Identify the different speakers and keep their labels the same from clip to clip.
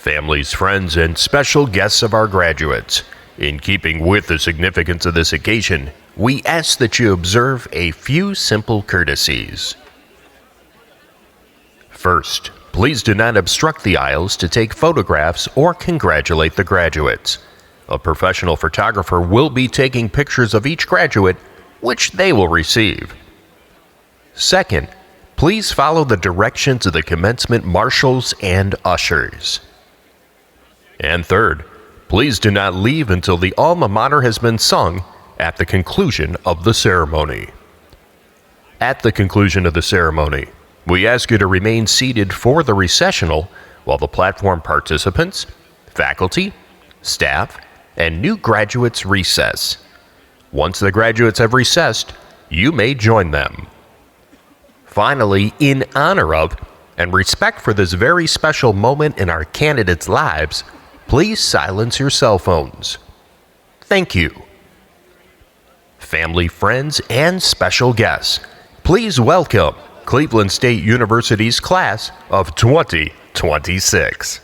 Speaker 1: families, friends, and special guests of our graduates. In keeping with the significance of this occasion, we ask that you observe a few simple courtesies. First, please do not obstruct the aisles to take photographs or congratulate the graduates. A professional photographer will be taking pictures of each graduate, which they will receive. Second, please follow the directions of the commencement marshals and ushers. And third, please do not leave until the alma mater has been sung at the conclusion of the ceremony. At the conclusion of the ceremony, we ask you to remain seated for the recessional while the platform participants, faculty, staff, and new graduates recess. Once the graduates have recessed, you may join them. Finally, in honor of and respect for this very special moment in our candidates' lives, please silence your cell phones. Thank you. Family, friends, and special guests, please welcome Cleveland State University's class of 2026.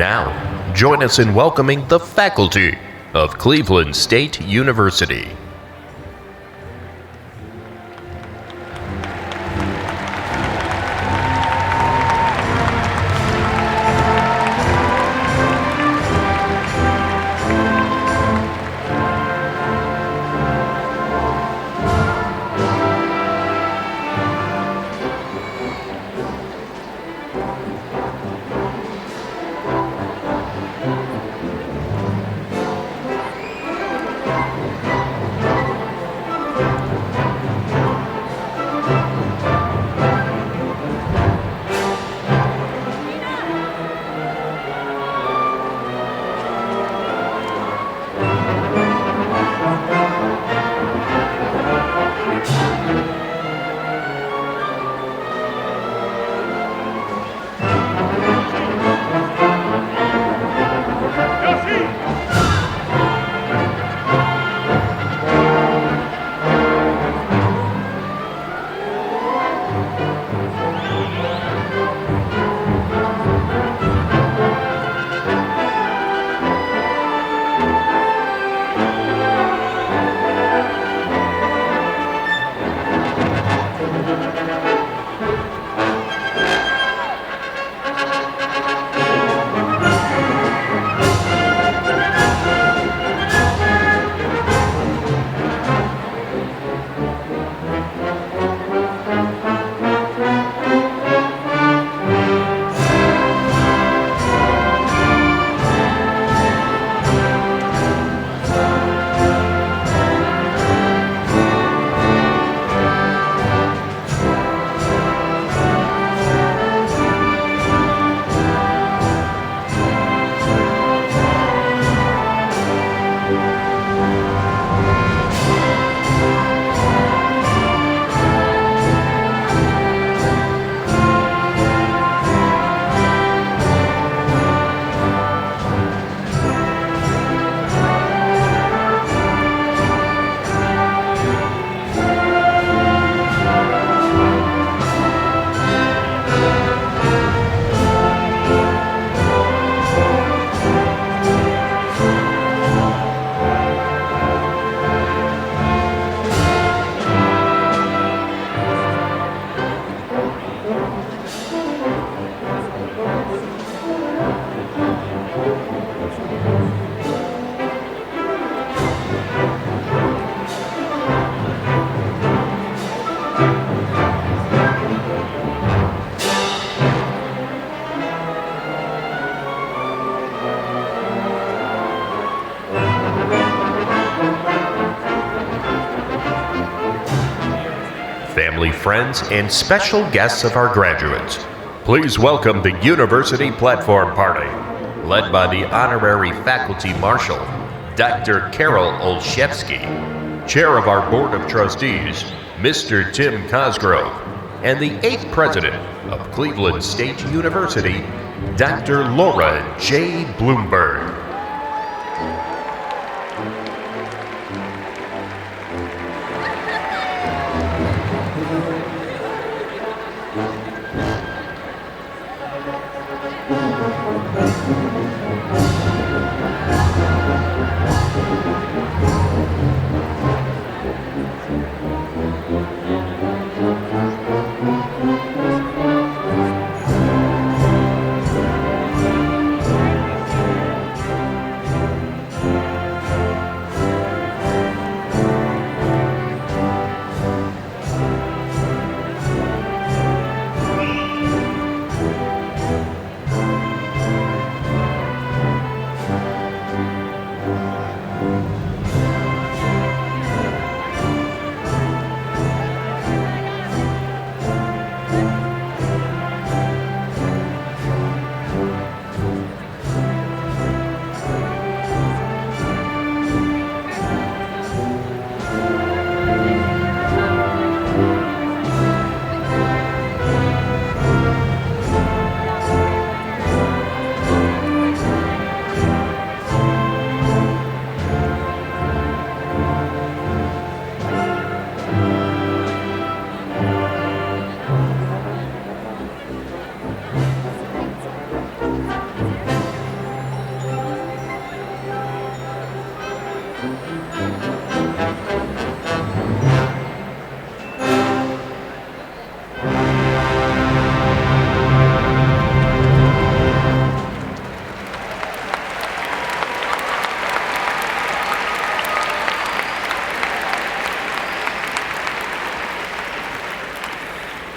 Speaker 1: Now, join us in welcoming the faculty of Cleveland State University. Family, friends, and special guests of our graduates, please welcome the University Platform Party, led by the Honorary Faculty Marshal, Dr. Carol Olszewski, Chair of our Board of Trustees, Mr. Tim Cosgrove, and the 8th President of Cleveland State University, Dr. Laura J. Bloomberg.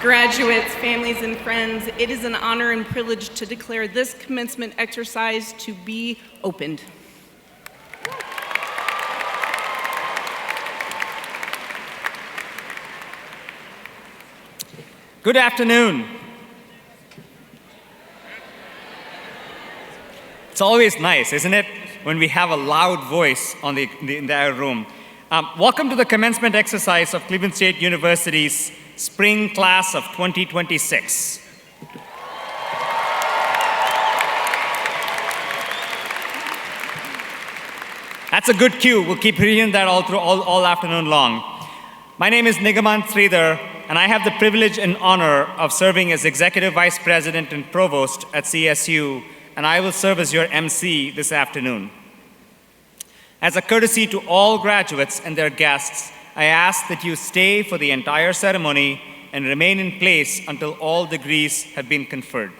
Speaker 2: Graduates, families, and friends, it is an honor and privilege to declare this commencement exercise to be opened.
Speaker 3: Good afternoon. It's always nice, isn't it, when we have a loud voice on the entire room. Welcome to the commencement exercise of Cleveland State University's Spring Class of 2026. That's a good cue. We'll keep hearing that all afternoon long. My name is Nigaman Sridhar, and I have the privilege and honor of serving as Executive Vice President and Provost at CSU, and I will serve as your MC this afternoon. As a courtesy to all graduates and their guests, I ask that you stay for the entire ceremony and remain in place until all degrees have been conferred.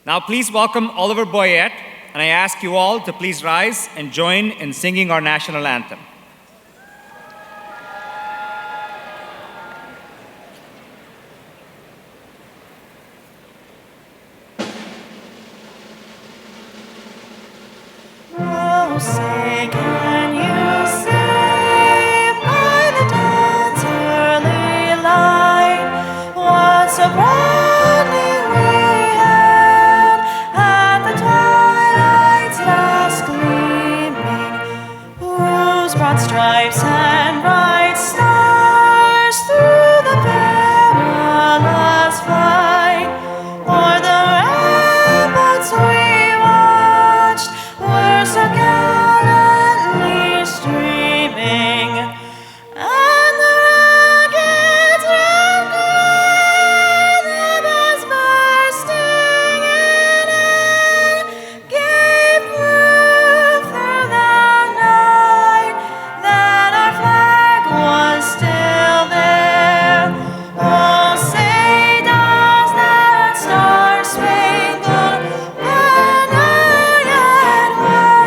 Speaker 3: Now please welcome Oliver Boyette, and I ask you all to please rise and join in singing our national anthem.
Speaker 4: Oh, say, can you say by the dawn's early light what so proudly we hailed at the twilight's last gleaming, whose broad stripes and bright stars through the perilous flight o'er the ramparts we watched were so gallantly streaming, and the rockets ran clear, the bells bursting in air, gave proof through the night that our flag was still there. Oh, say does that star-spangled banner yet wave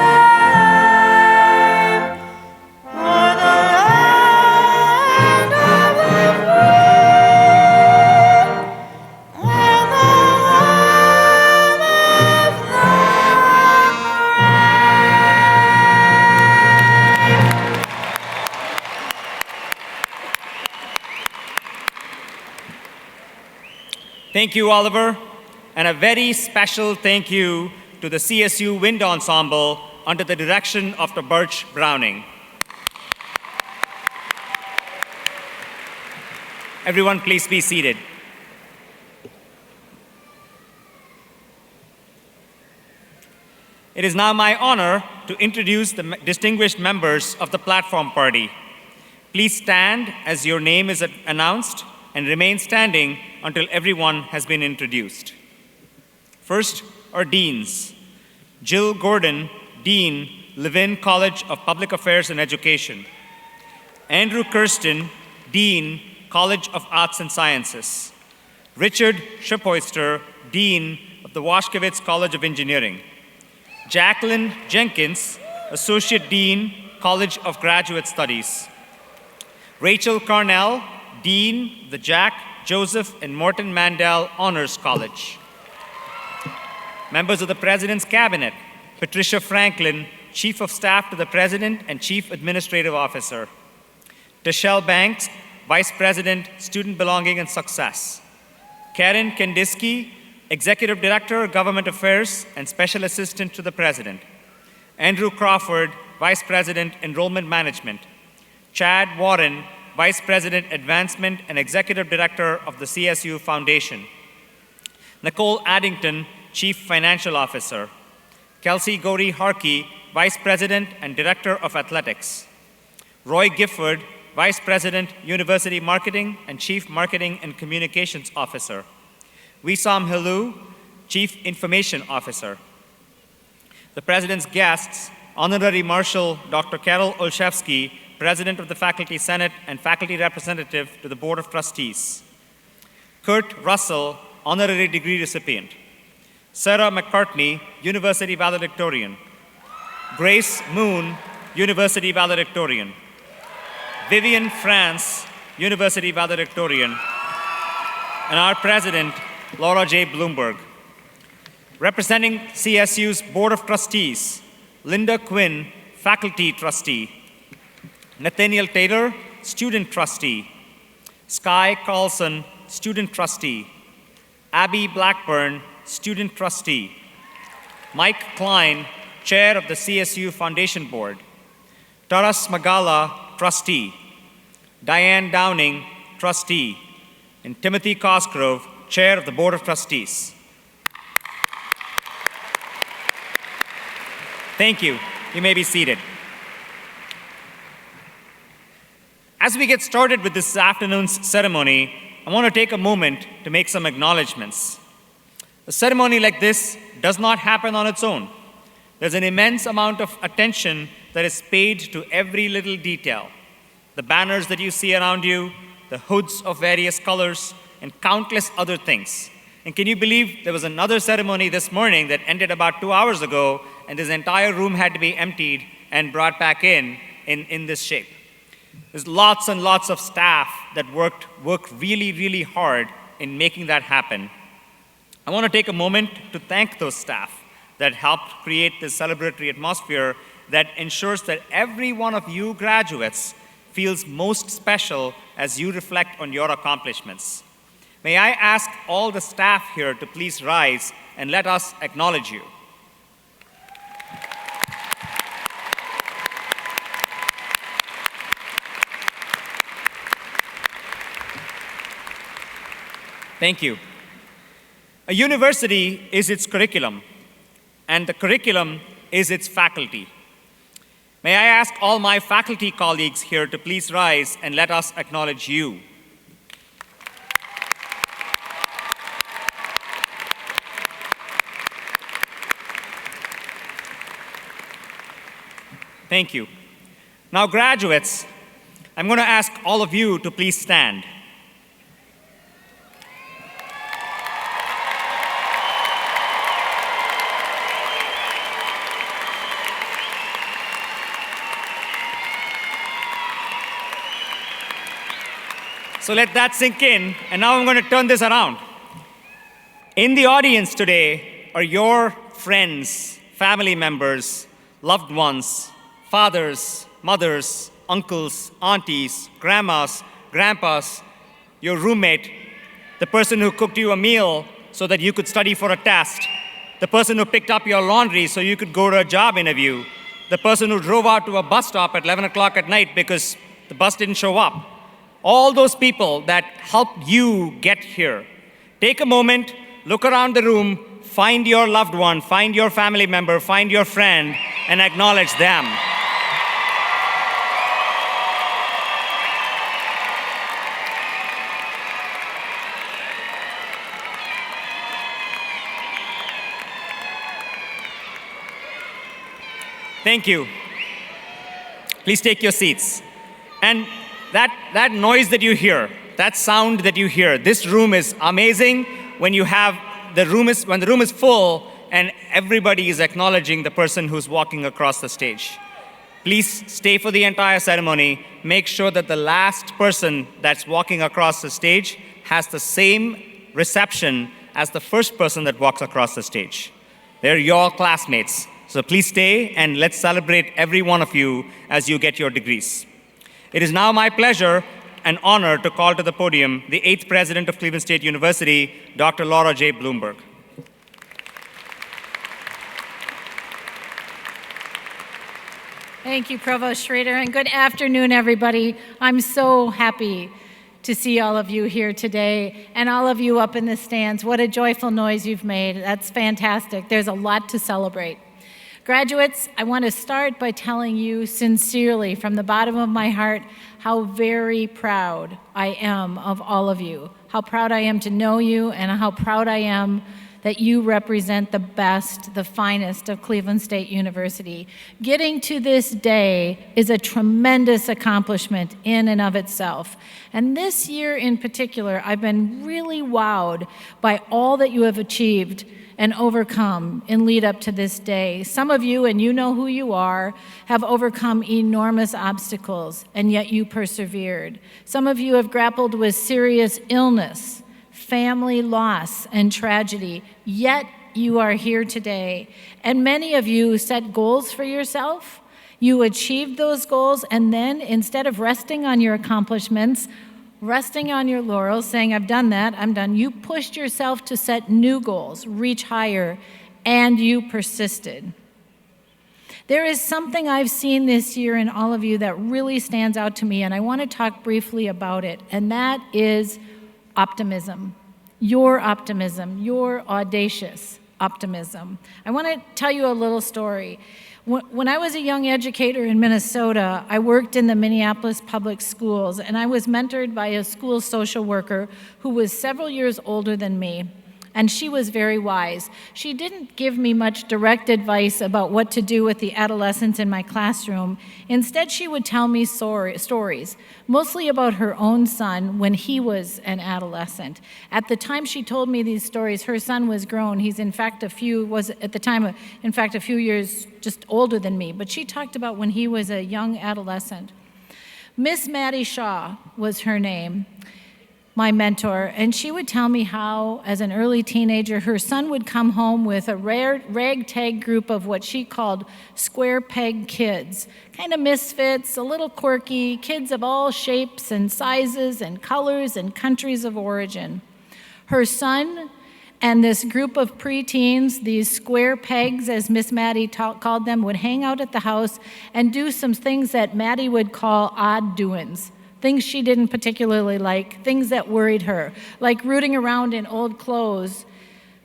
Speaker 4: o'er the land of the free and the home of the brave?
Speaker 3: Thank you, Oliver, and a very special thank you to the CSU Wind Ensemble under the direction of the Birch Browning. Everyone, please be seated. It is now my honor to introduce the distinguished members of the platform party. Please stand as your name is announced and remain standing until everyone has been introduced. First are deans. Jill Gordon, Dean, Levin College of Public Affairs and Education. Andrew Kirsten, Dean, College of Arts and Sciences. Richard Schiphoister, Dean of the Washkewicz College of Engineering. Jacqueline Jenkins, Associate Dean, College of Graduate Studies. Rachel Carnell, Dean, the Jack, Joseph, and Morton Mandel Honors College. Members of the President's Cabinet, Patricia Franklin, Chief of Staff to the President and Chief Administrative Officer. Tashelle Banks, Vice President, Student Belonging and Success. Karen Kandinsky, Executive Director, Government Affairs and Special Assistant to the President. Andrew Crawford, Vice President, Enrollment Management. Chad Warren, Vice President, Advancement and Executive Director of the CSU Foundation. Nicole Addington, Chief Financial Officer. Kelsey Gori Harkey, Vice President and Director of Athletics. Roy Gifford, Vice President, University Marketing and Chief Marketing and Communications Officer. Wissam Hilou, Chief Information Officer. The President's guests, Honorary Marshal Dr. Carol Olszewski, President of the Faculty Senate and Faculty Representative to the Board of Trustees. Kurt Russell, Honorary Degree Recipient. Sarah McCartney, University Valedictorian. Grace Moon, University Valedictorian. Vivian France, University Valedictorian. and our president, Laura J. Bloomberg. Representing CSU's Board of Trustees, Linda Quinn, faculty trustee. Nathaniel Taylor, student trustee. Sky Carlson, student trustee. Abby Blackburn, student trustee. Mike Klein, chair of the CSU Foundation Board. Taras Magala, trustee. Diane Downing, trustee. And Timothy Cosgrove, chair of the Board of Trustees. Thank you. You may be seated. As we get started with this afternoon's ceremony, I want to take a moment to make some acknowledgments. A ceremony like this does not happen on its own. There's an immense amount of attention that is paid to every little detail. The banners that you see around you, the hoods of various colors, and countless other things. And can you believe there was another ceremony this morning that ended about 2 hours ago, and this entire room had to be emptied and brought back in this shape. There's lots and lots of staff that worked really, really hard in making that happen. I want to take a moment to thank those staff that helped create this celebratory atmosphere that ensures that every one of you graduates feels most special as you reflect on your accomplishments. May I ask all the staff here to please rise and let us acknowledge you. Thank you. A university is its curriculum, and the curriculum is its faculty. May I ask all my faculty colleagues here to please rise and let us acknowledge you. Thank you. Now, graduates, I'm going to ask all of you to please stand. So let that sink in, and now I'm going to turn this around. In the audience today are your friends, family members, loved ones, fathers, mothers, uncles, aunties, grandmas, grandpas, your roommate, the person who cooked you a meal so that you could study for a test, the person who picked up your laundry so you could go to a job interview, the person who drove out to a bus stop at 11 o'clock at night because the bus didn't show up. All those people that helped you get here. Take a moment, look around the room, find your loved one, find your family member, find your friend, and acknowledge them. Thank you. Please take your seats. And that noise that you hear, that sound that you hear, this room is amazing when the room is full and everybody is acknowledging the person who's walking across the stage. Please stay for the entire ceremony. Make sure that the last person that's walking across the stage has the same reception as the first person that walks across the stage. They're your classmates. So please stay and let's celebrate every one of you as you get your degrees. It is now my pleasure and honor to call to the podium the 8th President of Cleveland State University, Dr. Laura J. Bloomberg.
Speaker 5: Thank you, Provost Schrader, and good afternoon, everybody. I'm so happy to see all of you here today and all of you up in the stands. What a joyful noise you've made. That's fantastic. There's a lot to celebrate. Graduates, I want to start by telling you sincerely from the bottom of my heart how very proud I am of all of you, how proud I am to know you, and how proud I am that you represent the best, the finest of Cleveland State University. Getting to this day is a tremendous accomplishment in and of itself. And this year in particular, I've been really wowed by all that you have achieved and overcome in lead up to this day. Some of you, and you know who you are, have overcome enormous obstacles, and yet you persevered. Some of you have grappled with serious illness, family loss and tragedy, yet you are here today. And many of you set goals for yourself. You achieved those goals, and then instead of resting on your accomplishments, resting on your laurels, saying, I've done that, I'm done, you pushed yourself to set new goals, reach higher, and you persisted. There is something I've seen this year in all of you that really stands out to me, and I want to talk briefly about it, and that is optimism. Your audacious optimism. I want to tell you a little story. When I was a young educator in Minnesota, I worked in the Minneapolis public schools, and I was mentored by a school social worker who was several years older than me, and she was very wise. She didn't give me much direct advice about what to do with the adolescents in my classroom. Instead, she would tell me stories, mostly about her own son when he was an adolescent. At the time she told me these stories, her son was grown. He's in fact a few years just older than me, but she talked about when he was a young adolescent. Miss Maddie Shaw was her name, my mentor, and she would tell me how, as an early teenager, her son would come home with a rare ragtag group of what she called square peg kids, kind of misfits, a little quirky, kids of all shapes and sizes and colors and countries of origin. Her son and this group of preteens, these square pegs, as Miss Maddie called them, would hang out at the house and do some things that Maddie would call odd doings. Things she didn't particularly like, things that worried her, like rooting around in old clothes,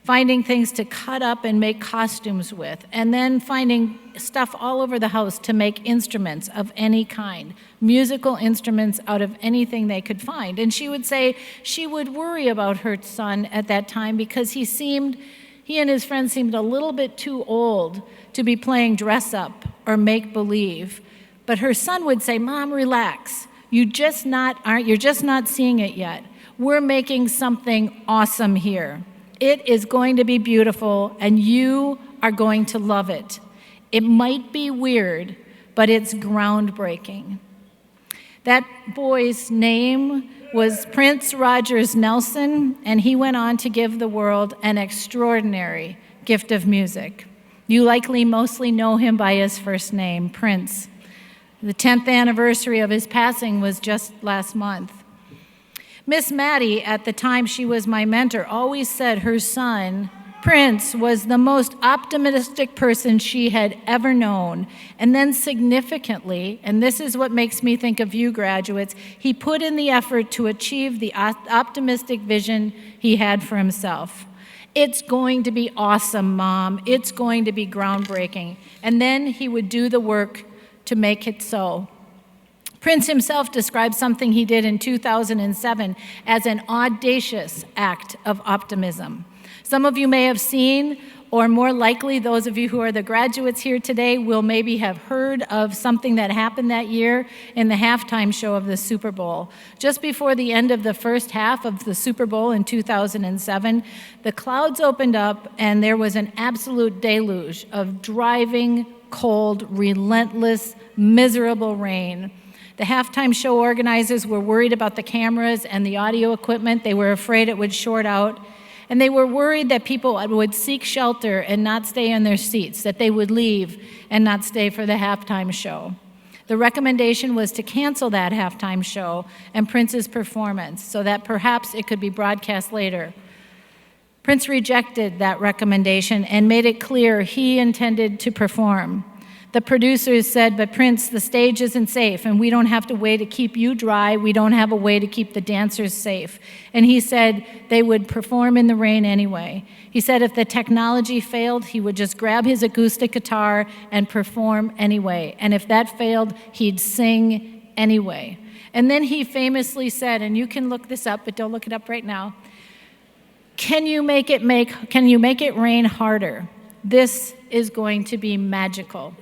Speaker 5: finding things to cut up and make costumes with, and then finding stuff all over the house to make instruments of any kind, musical instruments out of anything they could find. And she would say she would worry about her son at that time because he and his friends seemed a little bit too old to be playing dress up or make believe. But her son would say, Mom, relax. You're just not seeing it yet. We're making something awesome here. It is going to be beautiful, and you are going to love it. It might be weird, but it's groundbreaking. That boy's name was Prince Rogers Nelson, and he went on to give the world an extraordinary gift of music. You likely mostly know him by his first name, Prince. The 10th anniversary of his passing was just last month. Miss Maddie, at the time she was my mentor, always said her son, Prince, was the most optimistic person she had ever known. And then significantly, and this is what makes me think of you graduates, he put in the effort to achieve the optimistic vision he had for himself. It's going to be awesome, Mom. It's going to be groundbreaking. And then he would do the work to make it so. Prince himself described something he did in 2007 as an audacious act of optimism. Some of you may have seen, or more likely, those of you who are the graduates here today will maybe have heard of something that happened that year in the halftime show of the Super Bowl. Just before the end of the first half of the Super Bowl in 2007, the clouds opened up and there was an absolute deluge of driving, cold, relentless, miserable rain. The halftime show organizers were worried about the cameras and the audio equipment. They were afraid it would short out. And they were worried that people would seek shelter and not stay in their seats, that they would leave and not stay for the halftime show. The recommendation was to cancel that halftime show and Prince's performance so that perhaps it could be broadcast later. Prince rejected that recommendation and made it clear he intended to perform. The producers said, but Prince, the stage isn't safe, and we don't have a way to keep you dry. We don't have a way to keep the dancers safe. And he said they would perform in the rain anyway. He said if the technology failed, he would just grab his acoustic guitar and perform anyway. And if that failed, he'd sing anyway. And then he famously said, and you can look this up, but don't look it up right now, can you make it rain harder? This is going to be magical.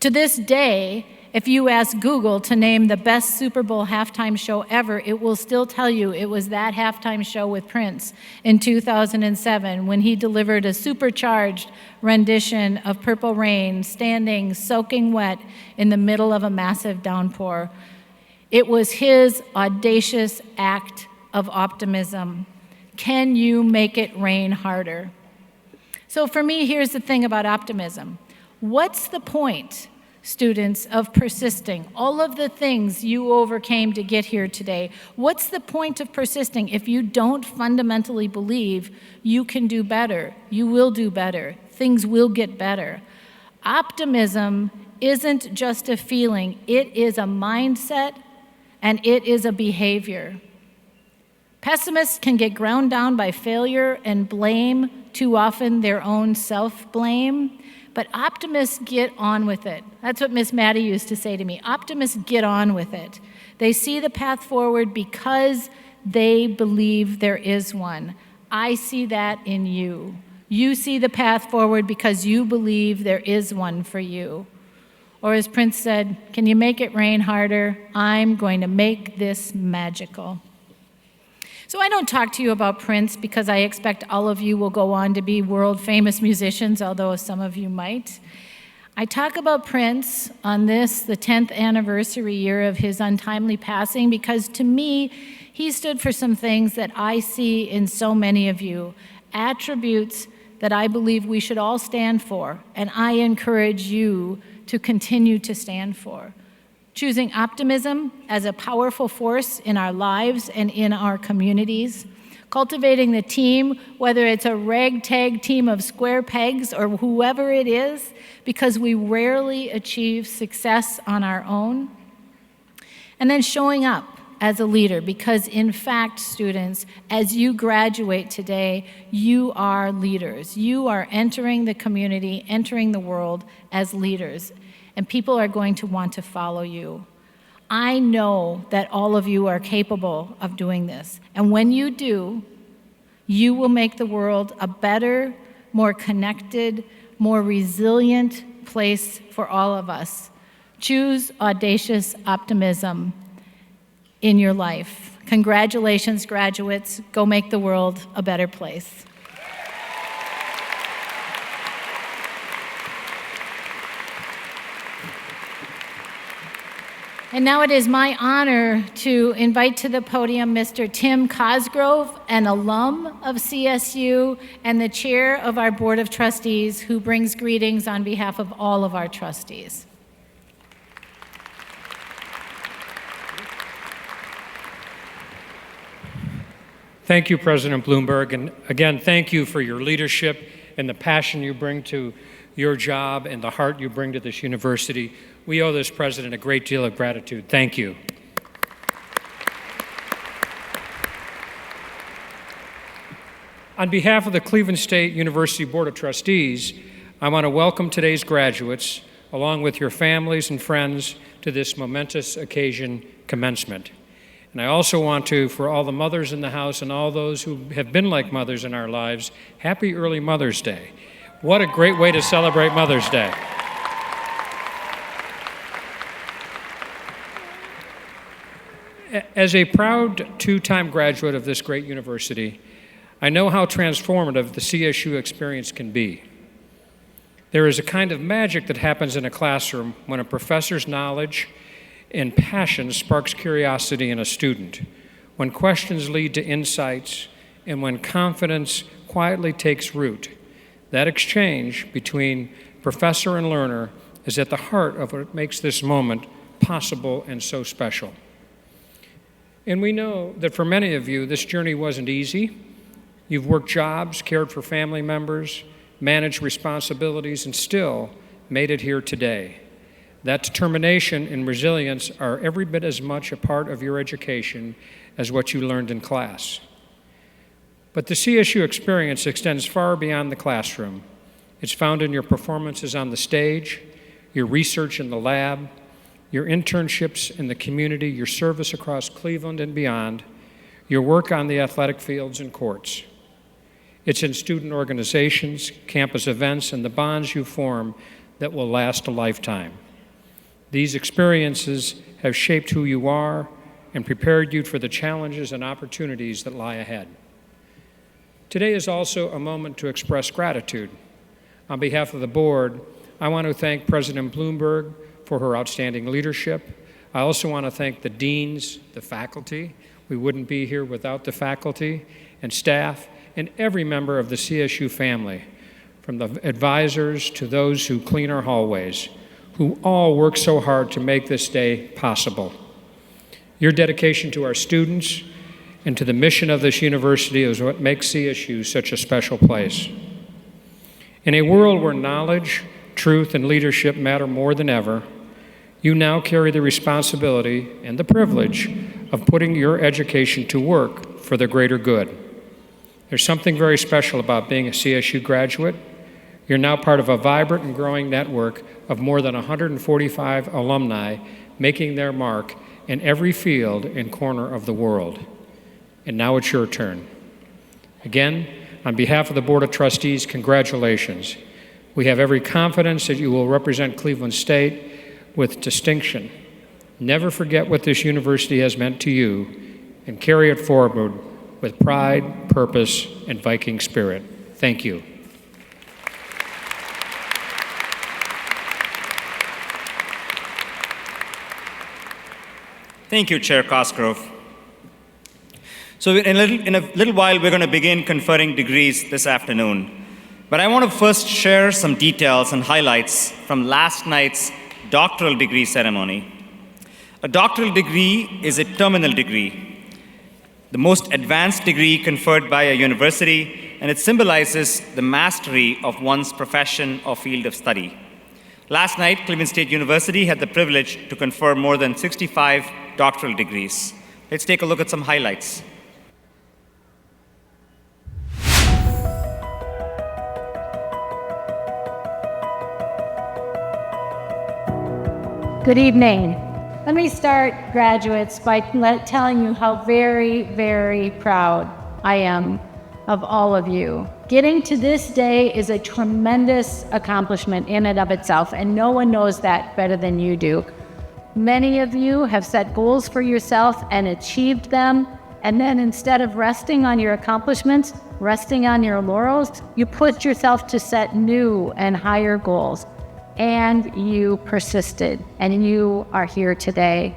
Speaker 5: To this day, if you ask Google to name the best Super Bowl halftime show ever, it will still tell you it was that halftime show with Prince in 2007 when he delivered a supercharged rendition of Purple Rain, standing soaking wet in the middle of a massive downpour. It was his audacious act of optimism. Can you make it rain harder? So for me, here's the thing about optimism. What's the point, students, of persisting? All of the things you overcame to get here today, what's the point of persisting if you don't fundamentally believe you can do better, you will do better, things will get better? Optimism isn't just a feeling, it is a mindset and it is a behavior. Pessimists can get ground down by failure and blame, too often their own self-blame, but optimists get on with it. That's what Miss Maddie used to say to me. Optimists get on with it. They see the path forward because they believe there is one. I see that in you. You see the path forward because you believe there is one for you. Or as Prince said, can you make it rain harder? I'm going to make this magical. So I don't talk to you about Prince because I expect all of you will go on to be world famous musicians, although some of you might. I talk about Prince on this, the 10th anniversary year of his untimely passing, because to me, he stood for some things that I see in so many of you, attributes that I believe we should all stand for, and I encourage you to continue to stand for. Choosing optimism as a powerful force in our lives and in our communities. Cultivating the team, whether it's a ragtag team of square pegs or whoever it is, because we rarely achieve success on our own. And then showing up as a leader, because in fact, students, as you graduate today, you are leaders. You are entering the community, entering the world as leaders. And people are going to want to follow you. I know that all of you are capable of doing this. And when you do, you will make the world a better, more connected, more resilient place for all of us. Choose audacious optimism in your life. Congratulations, graduates. Go make the world a better place. And now it is my honor to invite to the podium Mr. Tim Cosgrove, an alum of CSU and the chair of our Board of Trustees, who brings greetings on behalf of all of our trustees.
Speaker 6: Thank you, President Bloomberg, and again, thank you for your leadership and the passion you bring to your job and the heart you bring to this university. We owe this president a great deal of gratitude. Thank you. On behalf of the Cleveland State University Board of Trustees, I want to welcome today's graduates, along with your families and friends, to this momentous occasion, commencement. And I also want to, for all the mothers in the house and all those who have been like mothers in our lives, happy early Mother's Day. What a great way to celebrate Mother's Day. As a proud two-time graduate of this great university, I know how transformative the CSU experience can be. There is a kind of magic that happens in a classroom when a professor's knowledge and passion sparks curiosity in a student, when questions lead to insights, and when confidence quietly takes root. That exchange between professor and learner is at the heart of what makes this moment possible and so special. And we know that for many of you, this journey wasn't easy. You've worked jobs, cared for family members, managed responsibilities, and still made it here today. That determination and resilience are every bit as much a part of your education as what you learned in class. But the CSU experience extends far beyond the classroom. It's found in your performances on the stage, your research in the lab, your internships in the community, your service across Cleveland and beyond, your work on the athletic fields and courts. It's in student organizations, campus events, and the bonds you form that will last a lifetime. These experiences have shaped who you are and prepared you for the challenges and opportunities that lie ahead. Today is also a moment to express gratitude. On behalf of the board, I want to thank President Bloomberg for her outstanding leadership. I also want to thank the deans, the faculty. We wouldn't be here without the faculty and staff and every member of the CSU family, from the advisors to those who clean our hallways, who all work so hard to make this day possible. Your dedication to our students and to the mission of this university is what makes CSU such a special place. In a world where knowledge, truth, and leadership matter more than ever, you now carry the responsibility and the privilege of putting your education to work for the greater good. There's something very special about being a CSU graduate. You're now part of a vibrant and growing network of more than 145 alumni making their mark in every field and corner of the world. And now it's your turn. Again, on behalf of the Board of Trustees, congratulations. We have every confidence that you will represent Cleveland State with distinction. Never forget what this university has meant to you and carry it forward with pride, purpose, and Viking spirit. Thank you.
Speaker 3: Thank you, Chair Cosgrove. So in a little while, we're going to begin conferring degrees this afternoon. But I want to first share some details and highlights from last night's doctoral degree ceremony. A doctoral degree is a terminal degree, the most advanced degree conferred by a university, and it symbolizes the mastery of one's profession or field of study. Last night, Cleveland State University had the privilege to confer more than 65 doctoral degrees. Let's take a look at some highlights.
Speaker 5: Good evening. Let me start, graduates, by telling you how very, very proud I am of all of you. Getting to this day is a tremendous accomplishment in and of itself, and no one knows that better than you do. Many of you have set goals for yourself and achieved them, and then instead of resting on your accomplishments, resting on your laurels, you put yourself to set new and higher goals. And you persisted, and you are here today.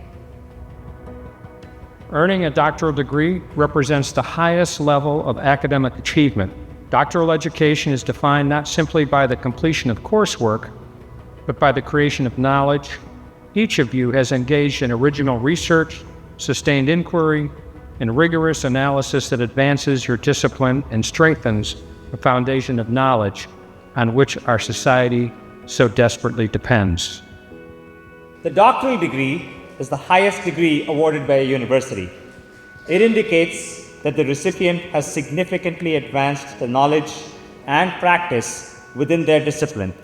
Speaker 6: Earning a doctoral degree represents the highest level of academic achievement. Doctoral education is defined not simply by the completion of coursework, but by the creation of knowledge. Each of you has engaged in original research, sustained inquiry, and rigorous analysis that advances your discipline and strengthens the foundation of knowledge on which our society so desperately depends.
Speaker 3: The doctoral degree is the highest degree awarded by a university. It indicates that the recipient has significantly advanced the knowledge and practice within their discipline.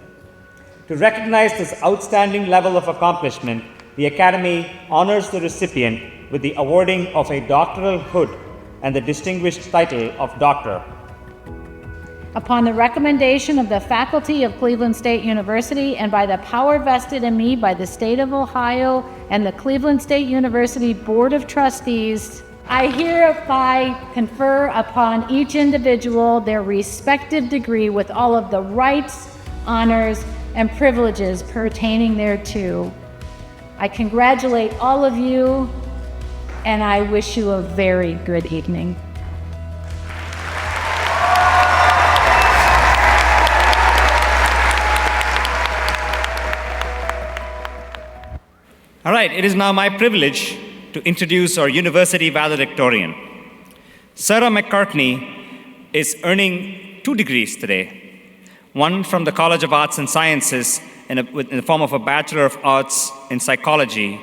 Speaker 3: To recognize this outstanding level of accomplishment, the Academy honors the recipient with the awarding of a doctoral hood and the distinguished title of Doctor.
Speaker 5: Upon the recommendation of the faculty of Cleveland State University and by the power vested in me by the State of Ohio and the Cleveland State University Board of Trustees, I hereby confer upon each individual their respective degree with all of the rights, honors, and privileges pertaining thereto. I congratulate all of you, and I wish you a very good evening.
Speaker 3: All right, it is now my privilege to introduce our university valedictorian. Sarah McCartney is earning 2 degrees today. One from the College of Arts and Sciences in the form of a Bachelor of Arts in Psychology,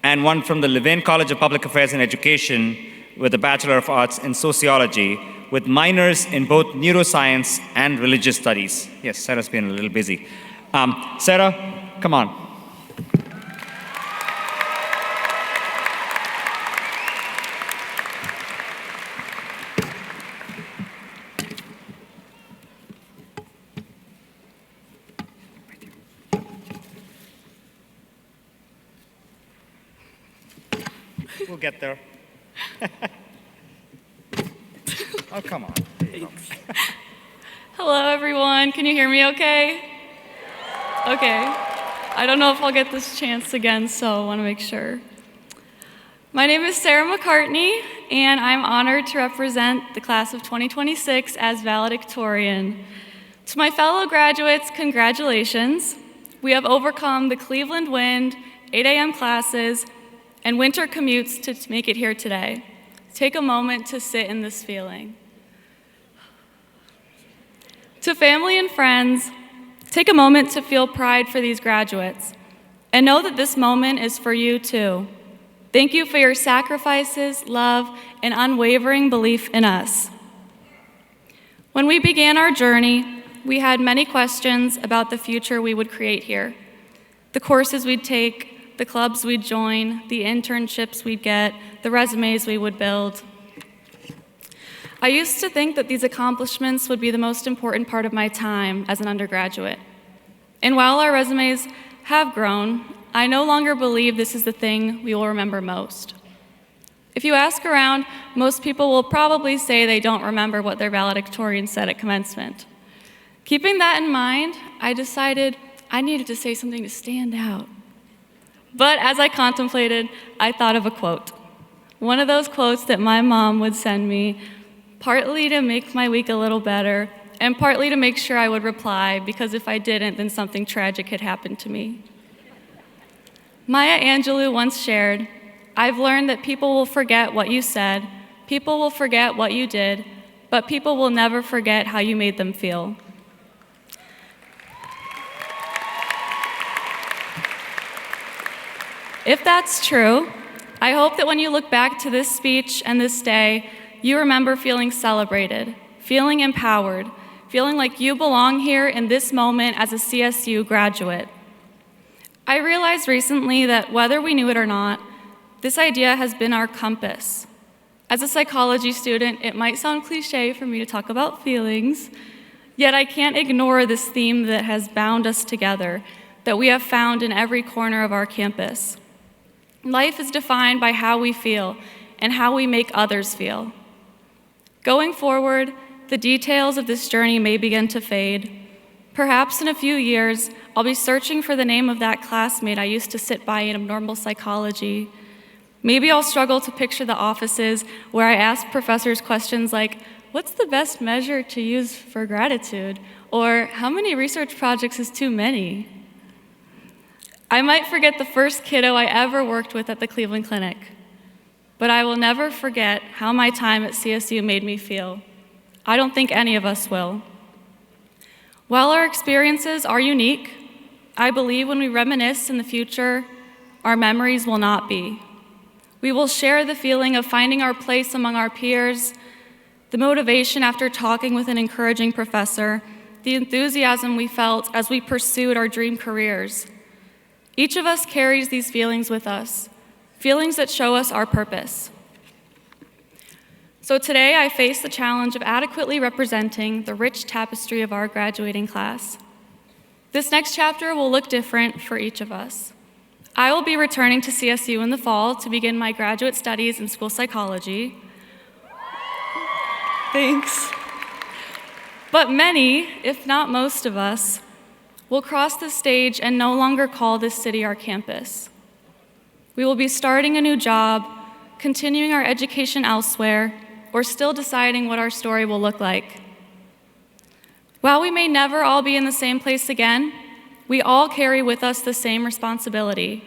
Speaker 3: and one from the Levin College of Public Affairs and Education with a Bachelor of Arts in Sociology, with minors in both neuroscience and religious studies. Yes, Sarah's been a little busy. Sarah, come on. We'll get there. Oh, come on.
Speaker 7: Hello, everyone. Can you hear me okay? Okay. I don't know if I'll get this chance again, so I want to make sure. My name is Sarah McCartney, and I'm honored to represent the class of 2026 as valedictorian. To my fellow graduates, congratulations. We have overcome the Cleveland wind, 8 a.m. classes, and winter commutes to make it here today. Take a moment to sit in this feeling. To family and friends, take a moment to feel pride for these graduates, and know that this moment is for you too. Thank you for your sacrifices, love, and unwavering belief in us. When we began our journey, we had many questions about the future we would create here. The courses we'd take, the clubs we'd join, the internships we'd get, the resumes we would build. I used to think that these accomplishments would be the most important part of my time as an undergraduate. And while our resumes have grown, I no longer believe this is the thing we will remember most. If you ask around, most people will probably say they don't remember what their valedictorian said at commencement. Keeping that in mind, I decided I needed to say something to stand out. But as I contemplated, I thought of a quote. One of those quotes that my mom would send me, partly to make my week a little better, and partly to make sure I would reply, because if I didn't, then something tragic had happened to me. Maya Angelou once shared, "I've learned that people will forget what you said, people will forget what you did, but people will never forget how you made them feel." If that's true, I hope that when you look back to this speech and this day, you remember feeling celebrated, feeling empowered, feeling like you belong here in this moment as a CSU graduate. I realized recently that whether we knew it or not, this idea has been our compass. As a psychology student, it might sound cliche for me to talk about feelings, yet I can't ignore this theme that has bound us together, that we have found in every corner of our campus. Life is defined by how we feel and how we make others feel. Going forward, the details of this journey may begin to fade. Perhaps in a few years, I'll be searching for the name of that classmate I used to sit by in abnormal psychology. Maybe I'll struggle to picture the offices where I ask professors questions like, "What's the best measure to use for gratitude?" Or, "How many research projects is too many?" I might forget the first kiddo I ever worked with at the Cleveland Clinic, but I will never forget how my time at CSU made me feel. I don't think any of us will. While our experiences are unique, I believe when we reminisce in the future, our memories will not be. We will share the feeling of finding our place among our peers, the motivation after talking with an encouraging professor, the enthusiasm we felt as we pursued our dream careers. Each of us carries these feelings with us, feelings that show us our purpose. So today I face the challenge of adequately representing the rich tapestry of our graduating class. This next chapter will look different for each of us. I will be returning to CSU in the fall to begin my graduate studies in school psychology. Thanks. But many, if not most of us, will cross the stage and no longer call this city our campus. We will be starting a new job, continuing our education elsewhere, or still deciding what our story will look like. While we may never all be in the same place again, we all carry with us the same responsibility.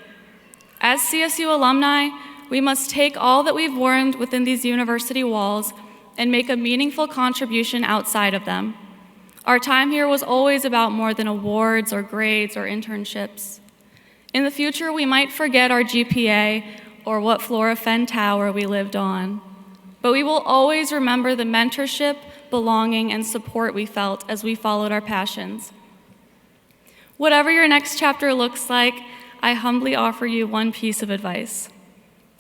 Speaker 7: As CSU alumni, we must take all that we've learned within these university walls and make a meaningful contribution outside of them. Our time here was always about more than awards or grades or internships. In the future, we might forget our GPA or what floor of Fenn Tower we lived on, but we will always remember the mentorship, belonging, and support we felt as we followed our passions. Whatever your next chapter looks like, I humbly offer you one piece of advice.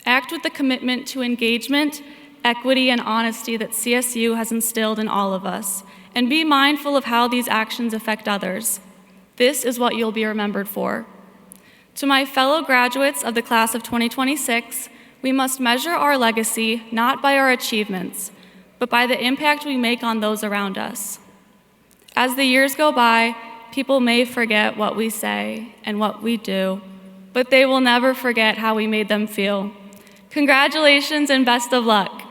Speaker 7: Act with the commitment to engagement, equity, and honesty that CSU has instilled in all of us, and be mindful of how these actions affect others. This is what you'll be remembered for. To my fellow graduates of the class of 2026, we must measure our legacy not by our achievements, but by the impact we make on those around us. As the years go by, people may forget what we say and what we do, but they will never forget how we made them feel. Congratulations and best of luck.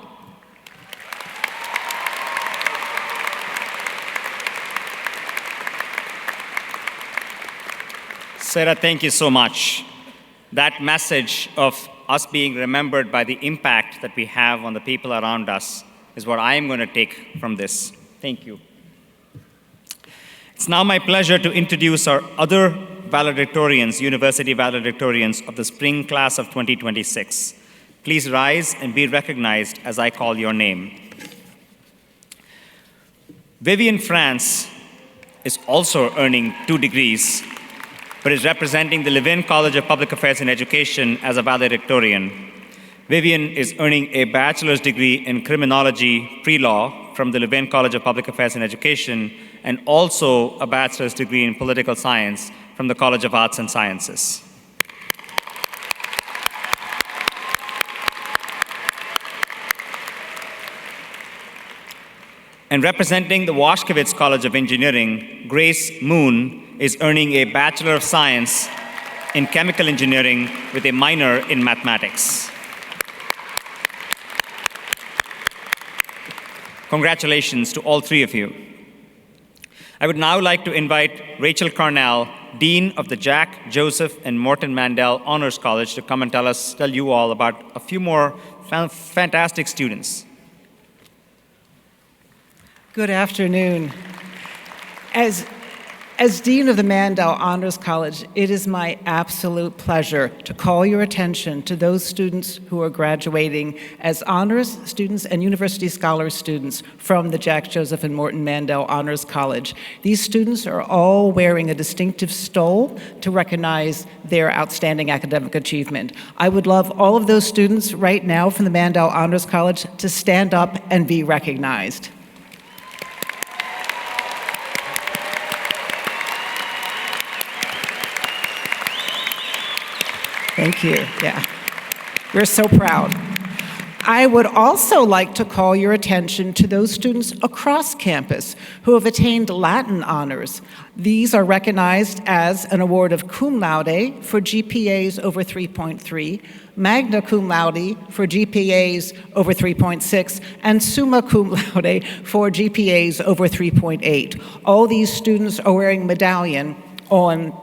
Speaker 3: Sarah, thank you so much. That message of us being remembered by the impact that we have on the people around us is what I am going to take from this. Thank you. It's now my pleasure to introduce our other valedictorians, university valedictorians of the spring class of 2026. Please rise and be recognized as I call your name. Vivian France is also earning 2 degrees, but is representing the Levin College of Public Affairs and Education as a valedictorian. Vivian is earning a bachelor's degree in criminology pre-law from the Levin College of Public Affairs and Education, and also a bachelor's degree in political science from the College of Arts and Sciences. And representing the Washkewicz College of Engineering, Grace Moon is earning a Bachelor of Science in Chemical Engineering with a minor in Mathematics. Congratulations to all 3 of you. I would now like to invite Rachel Carnell, Dean of the Jack, Joseph, and Morton Mandel Honors College, to come and tell you all about a few more fantastic students.
Speaker 8: Good afternoon. As Dean of the Mandel Honors College, it is my absolute pleasure to call your attention to those students who are graduating as honors students and university scholar students from the Jack, Joseph, and Morton Mandel Honors College. These students are all wearing a distinctive stole to recognize their outstanding academic achievement. I would love all of those students right now from the Mandel Honors College to stand up and be recognized. Thank you. Yeah. We're so proud. I would also like to call your attention to those students across campus who have attained Latin honors. These are recognized as an award of cum laude for GPAs over 3.3, magna cum laude for GPAs over 3.6, and summa cum laude for GPAs over 3.8. All these students are wearing medallion on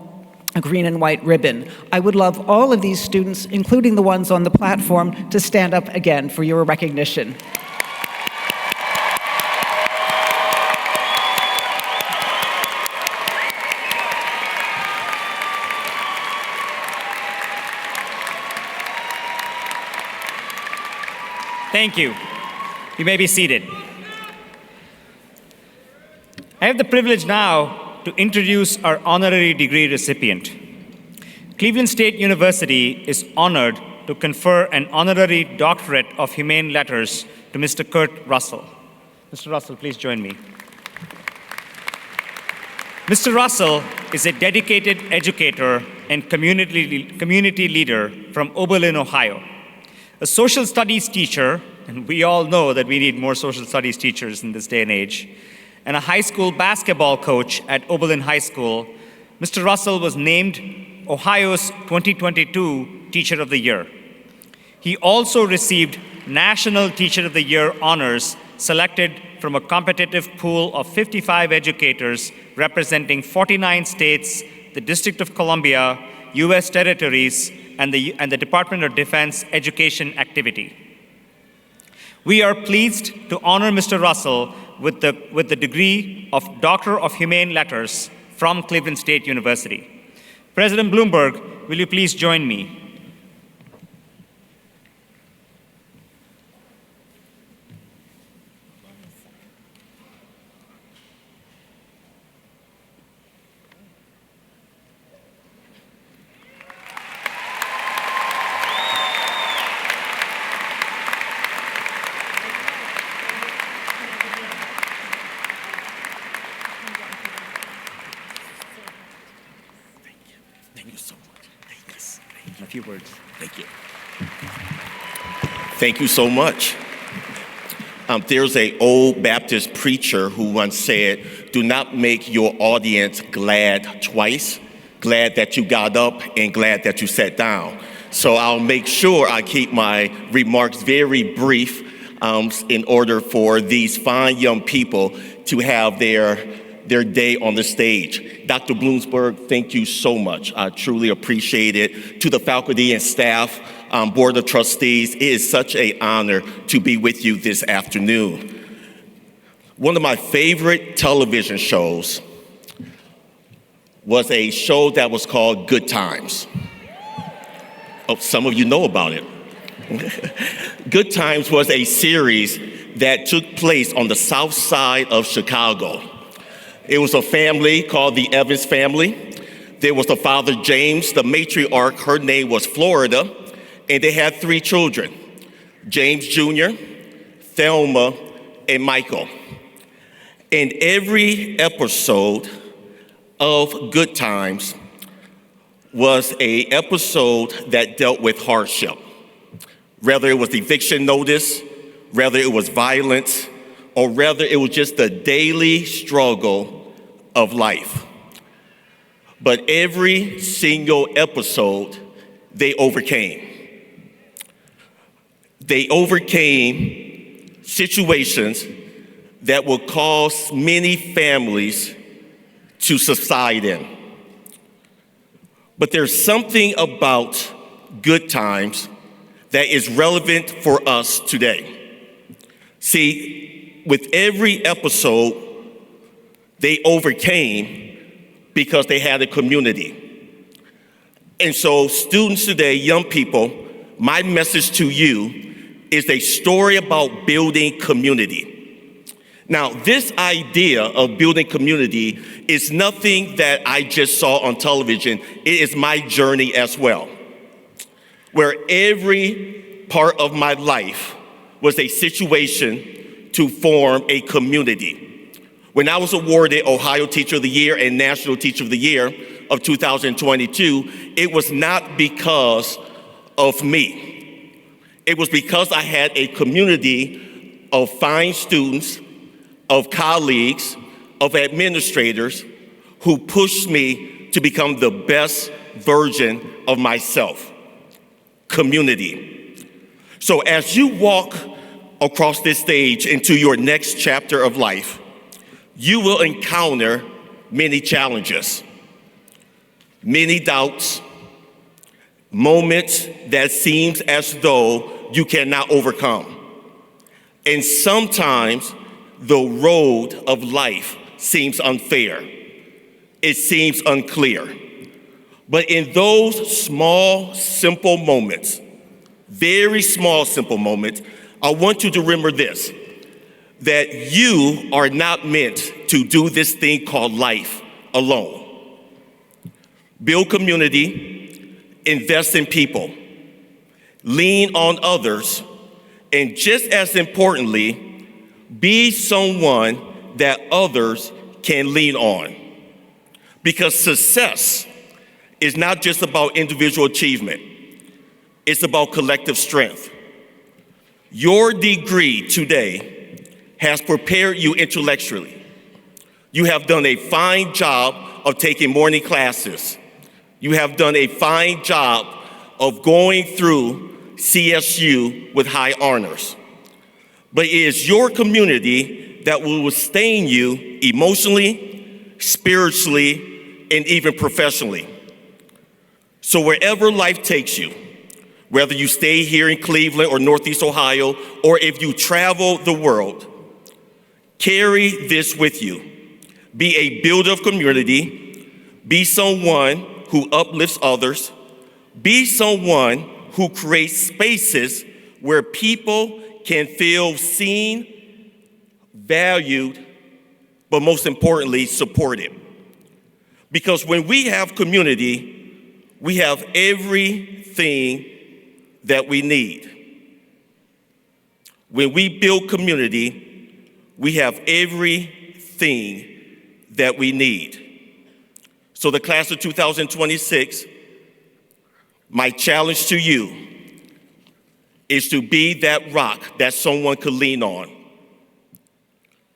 Speaker 8: a green and white ribbon. I would love all of these students, including the ones on the platform, to stand up again for your recognition.
Speaker 3: Thank you. You may be seated. I have the privilege now to introduce our honorary degree recipient. Cleveland State University is honored to confer an honorary doctorate of humane letters to Mr. Kurt Russell. Mr. Russell, please join me. Mr. Russell is a dedicated educator and community leader from Oberlin, Ohio. A social studies teacher, and we all know that we need more social studies teachers in this day and age, and a high school basketball coach at Oberlin High School, Mr. Russell was named Ohio's 2022 Teacher of the Year. He also received National Teacher of the Year honors selected from a competitive pool of 55 educators representing 49 states, the District of Columbia, U.S. territories, and the Department of Defense education activity. We are pleased to honor Mr. Russell with the degree of Doctor of Humane Letters from Cleveland State University. President Bloomberg, will you please join me?
Speaker 9: Thank you so much. There's an old Baptist preacher who once said, "Do not make your audience glad twice. Glad that you got up and glad that you sat down." So I'll make sure I keep my remarks very brief in order for these fine young people to have their day on the stage. Dr. Bloomsburg, thank you so much. I truly appreciate it. To the faculty and staff, Board of Trustees, it is such an honor to be with you this afternoon. One of my favorite television shows was a show that was called Good Times. Oh, some of you know about it. Good Times was a series that took place on the south side of Chicago. It was a family called the Evans family. There was the father, James, the matriarch, her name was Florida, and they had 3 children, James Jr., Thelma, and Michael. And every episode of Good Times was an episode that dealt with hardship. Whether it was eviction notice, whether it was violence, or whether it was just the daily struggle of life. But every single episode, they overcame. They overcame situations that would cause many families to subside in. But there's something about Good Times that is relevant for us today. See, with every episode, they overcame because they had a community. And so students today, young people, my message to you is a story about building community. Now, this idea of building community is nothing that I just saw on television. It is my journey as well, where every part of my life was a situation to form a community. When I was awarded Ohio Teacher of the Year and National Teacher of the Year of 2022, it was not because of me. It was because I had a community of fine students, of colleagues, of administrators who pushed me to become the best version of myself. Community. So as you walk across this stage into your next chapter of life, you will encounter many challenges, many doubts, moments that seems as though you cannot overcome. And sometimes the road of life seems unfair. It seems unclear. But in those small, simple moments, very small, simple moments, I want you to remember this, that you are not meant to do this thing called life alone. Build community, invest in people, lean on others, and just as importantly, be someone that others can lean on. Because success is not just about individual achievement, it's about collective strength. Your degree today has prepared you intellectually. You have done a fine job of taking morning classes. You have done a fine job of going through CSU with high honors. But it is your community that will sustain you emotionally, spiritually, and even professionally. So wherever life takes you, whether you stay here in Cleveland or Northeast Ohio, or if you travel the world, carry this with you. Be a builder of community. Be someone who uplifts others. Be someone who creates spaces where people can feel seen, valued, but most importantly, supported. Because when we have community, we have everything that we need. When we build community, we have everything that we need. So the class of 2026, my challenge to you is to be that rock that someone could lean on.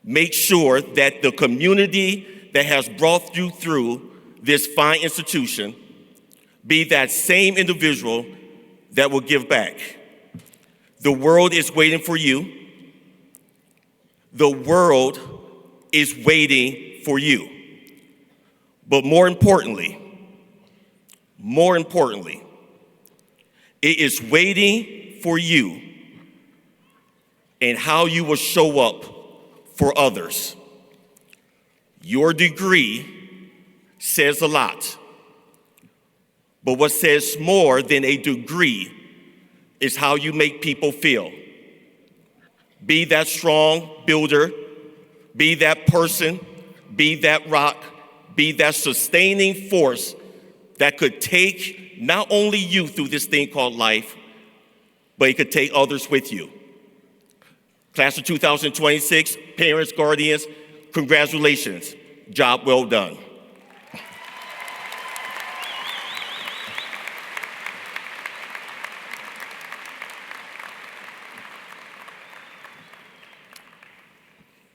Speaker 9: make sure that the community that has brought you through this fine institution be that same individual that will give back. The world is waiting for you. The world is waiting for you. But more importantly, it is waiting for you and how you will show up for others. Your degree says a lot, but what says more than a degree is how you make people feel. Be that strong builder, be that person, be that rock, be that sustaining force that could take not only you through this thing called life, but it could take others with you. Class of 2026, parents, guardians, congratulations. Job well done.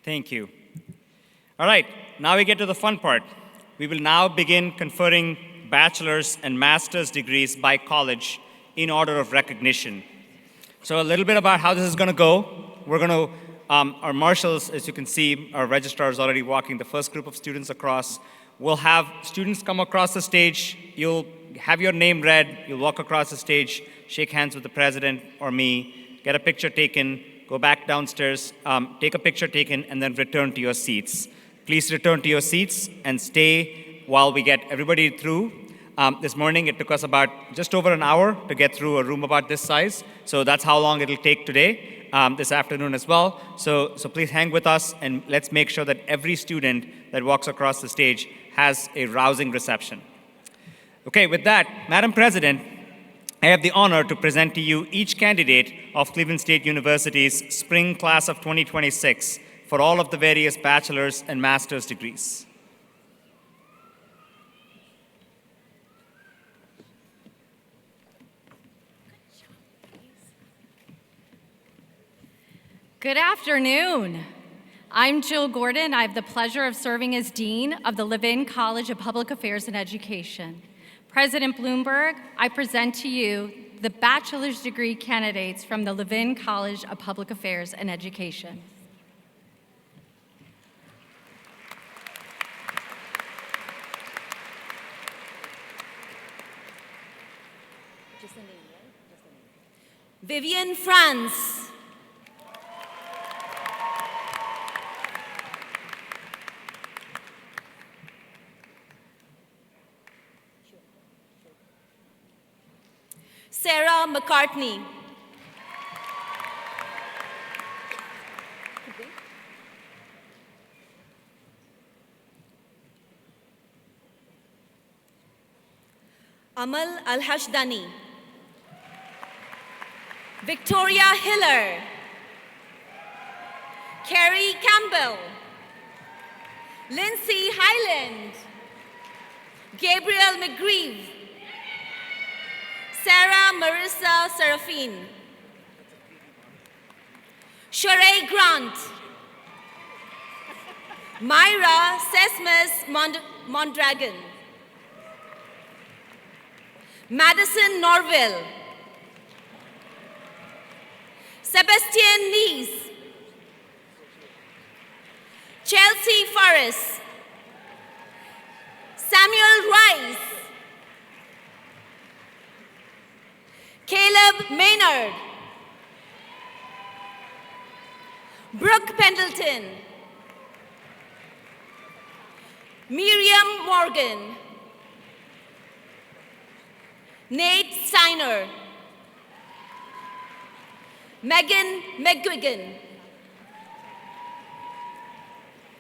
Speaker 3: Thank you. All right, now we get to the fun part. We will now begin conferring bachelor's and master's degrees by college in order of recognition. So a little bit about how this is going to go. We're going to, our marshals, as you can see, our registrar is already walking the first group of students across. We'll have students come across the stage. You'll have your name read. You'll walk across the stage, shake hands with the president or me, get a picture taken, go back downstairs, take a picture taken, and then return to your seats. Please return to your seats and stay while we get everybody through. This morning, it took us about just over an hour to get through a room about this size. So that's how long it'll take today, this afternoon as well. So please hang with us, and let's make sure that every student that walks across the stage has a rousing reception. Okay, with that, Madam President, I have the honor to present to you each candidate of Cleveland State University's spring class of 2026 for all of the various bachelor's and master's degrees.
Speaker 10: Good afternoon. I'm Jill Gordon. I have the pleasure of serving as Dean of the Levin College of Public Affairs and Education. President Bloomberg, I present to you the bachelor's degree candidates from the Levin College of Public Affairs and Education.
Speaker 4: Vivian Franz. Sarah McCartney. Amal Al-Hashdani. Victoria Hiller. Carrie Campbell. Lindsay Highland. Gabriel McGreeve. Sarah Marissa Serafine. Sheree Grant. Myra Sesmes Mondragon. Madison Norville. Sebastian Nees. Chelsea Forrest. Samuel Rice. Caleb Maynard. Brooke Pendleton. Miriam Morgan. Nate Steiner. Megan McGuigan.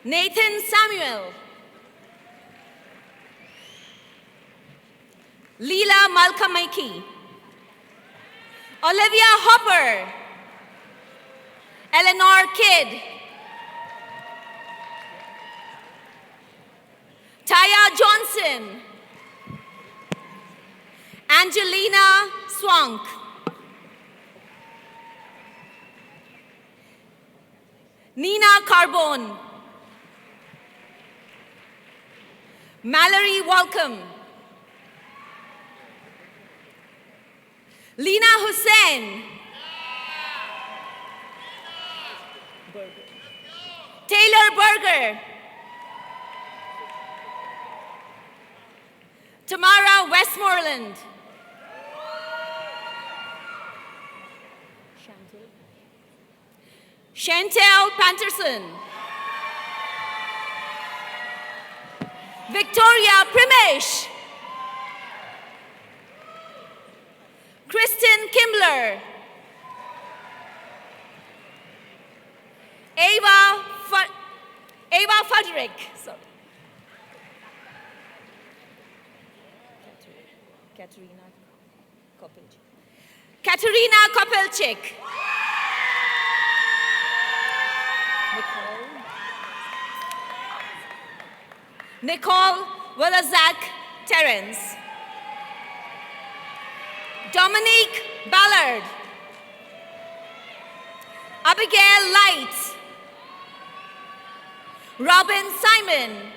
Speaker 4: Nathan Samuel. Leela Malkamaiki. Olivia Hopper. Eleanor Kidd. Taya Johnson. Angelina Swank. Nina Carbone. Mallory Walcom. Lina Hussain. Taylor Berger. Tamara Westmoreland. Chantel Panterson. Victoria Primesh. Kristen Kimbler. Ava Fudrick. Sorry. Katerina Kopelchik. Nicole Willazak Terrence. Dominique Ballard. Abigail Light. Robin Simon.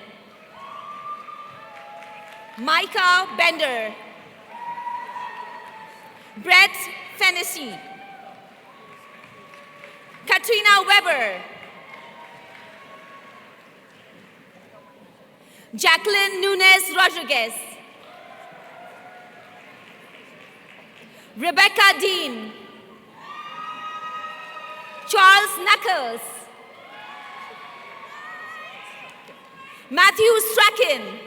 Speaker 4: Micah Bender. Brett Fennessy. Katrina Weber. Jacqueline Nunes Rodriguez. Rebecca Dean. Charles Knuckles. Matthew Strachan.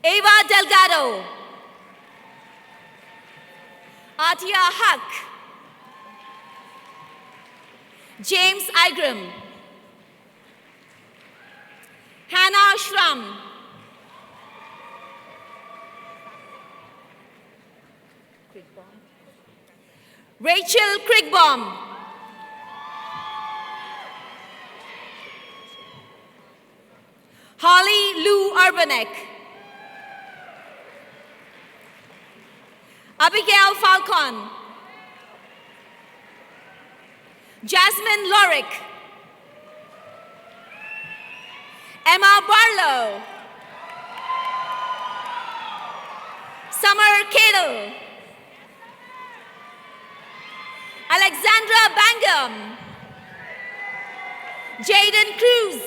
Speaker 4: Ava Delgado. Atia Huck. James Igram. Hannah Schramm. Rachel Krigbaum. Holly Lou Urbanek. Abigail Falcon. Jasmine Lorick. Emma Barlow. Summer Cadle. Alexandra Bangam. Jaden Cruz.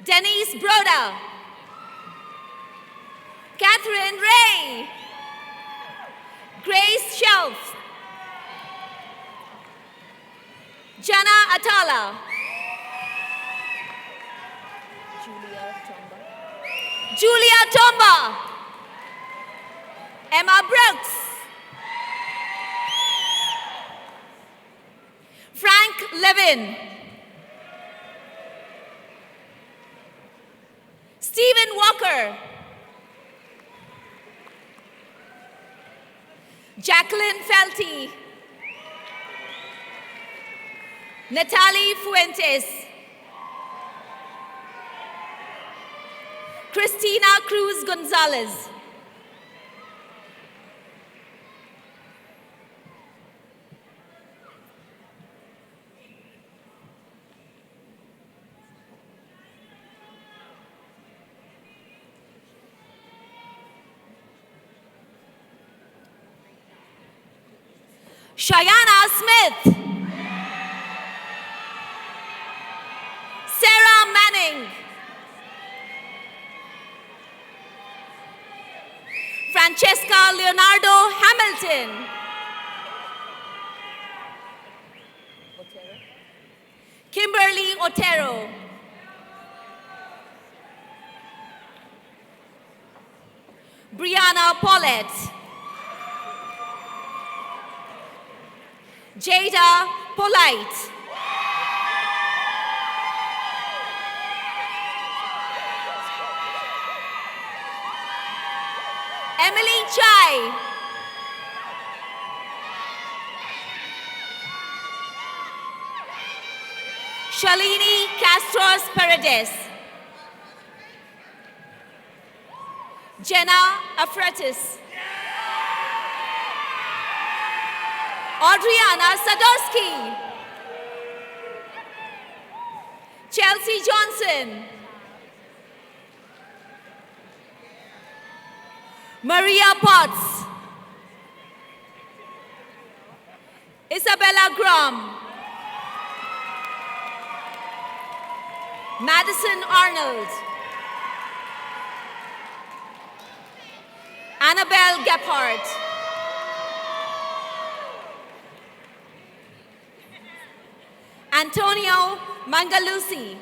Speaker 4: Denise Broda. Catherine Ray. Grace Shelf. Jana Atala. Julia Tomba. Emma Brooks. Frank Levin. Stephen Walker. Jacqueline Felty. Natalie Fuentes. Christina Cruz Gonzalez. Shayana Smith. Sarah Manning. Francesca Leonardo Hamilton. Kimberly Otero. Brianna Paulette. Jada Polite. Emily Chai. Shalini Castros Paredes. Jenna Afretis. Audriana Sadowski. Chelsea Johnson. Maria Potts. Isabella Grom. Madison Arnold. Annabelle Gephardt. Antonio Mangalusi.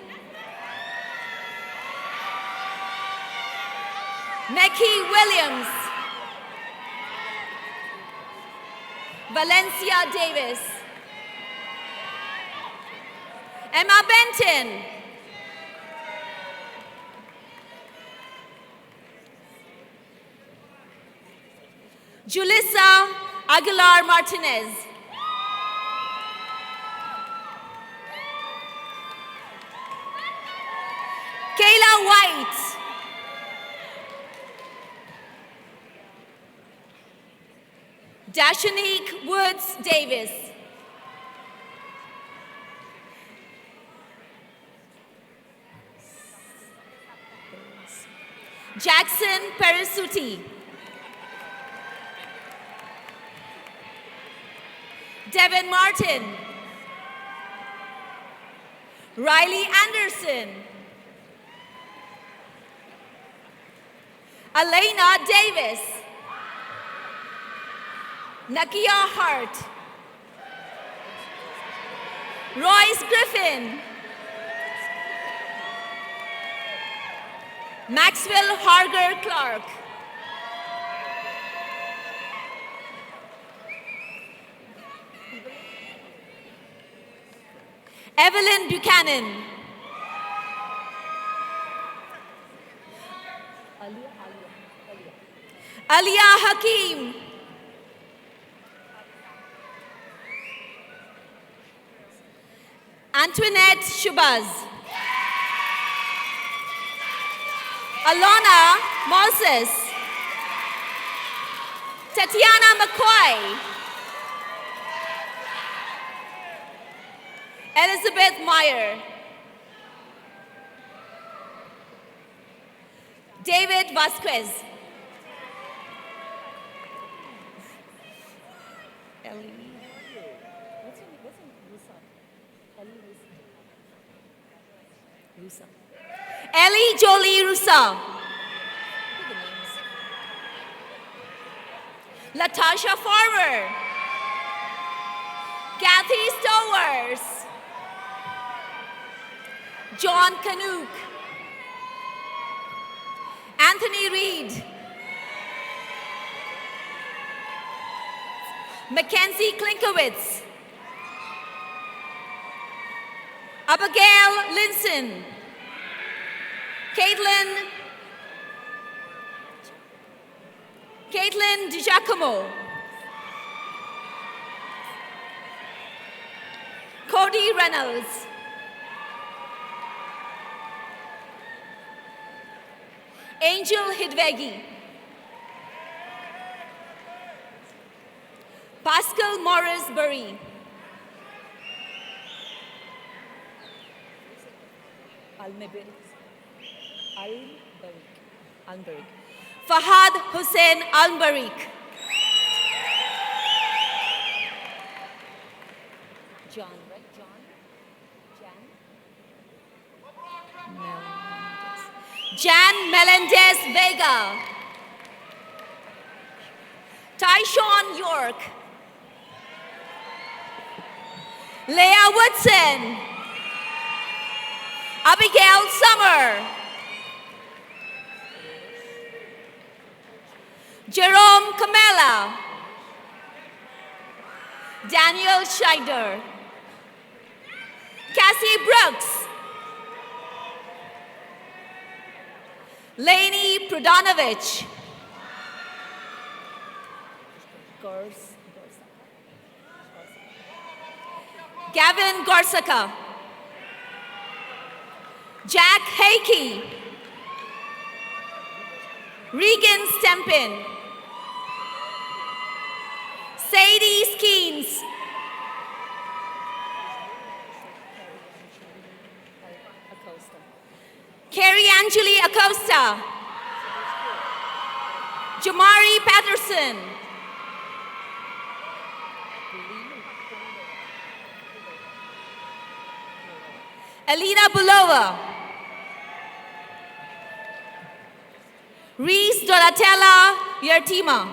Speaker 4: Neki Williams. Valencia Davis. Emma Benton. Julissa Aguilar Martinez. Kayla White. Dashanique Woods Davis. Jackson Perisuti. Devin Martin. Riley Anderson. Elena Davis. Nakia Hart. Royce Griffin. Maxwell Harger Clark. Evelyn Buchanan. Aliyah Hakim. Antoinette Shubaz. Alana Moses. Tatiana McCoy. Elizabeth Meyer. David Vasquez. Ellie Jolie Russa. Latasha Farmer. Kathy Stowers. John Canuck. Anthony Reed. Mackenzie Klinkowitz. Abigail Linson. Caitlin DiGiacomo. Cody Reynolds. Angel Hidvegi. Pascal Morris Burry. Almberik. Fahad Hussein Almberik. John, right? Jan Melendez Vega. Tyshawn York. Leah Woodson. Abigail Summer. Jerome Camela. Daniel Scheider. Cassie Brooks. Lainey Prudanovich. Gavin Gorsaka. Jack Hakey. Regan Stempin. Sadie Skeens. Carrie Angeli Acosta. Jamari Patterson. Alina Bulova. Reese Donatella Yertima.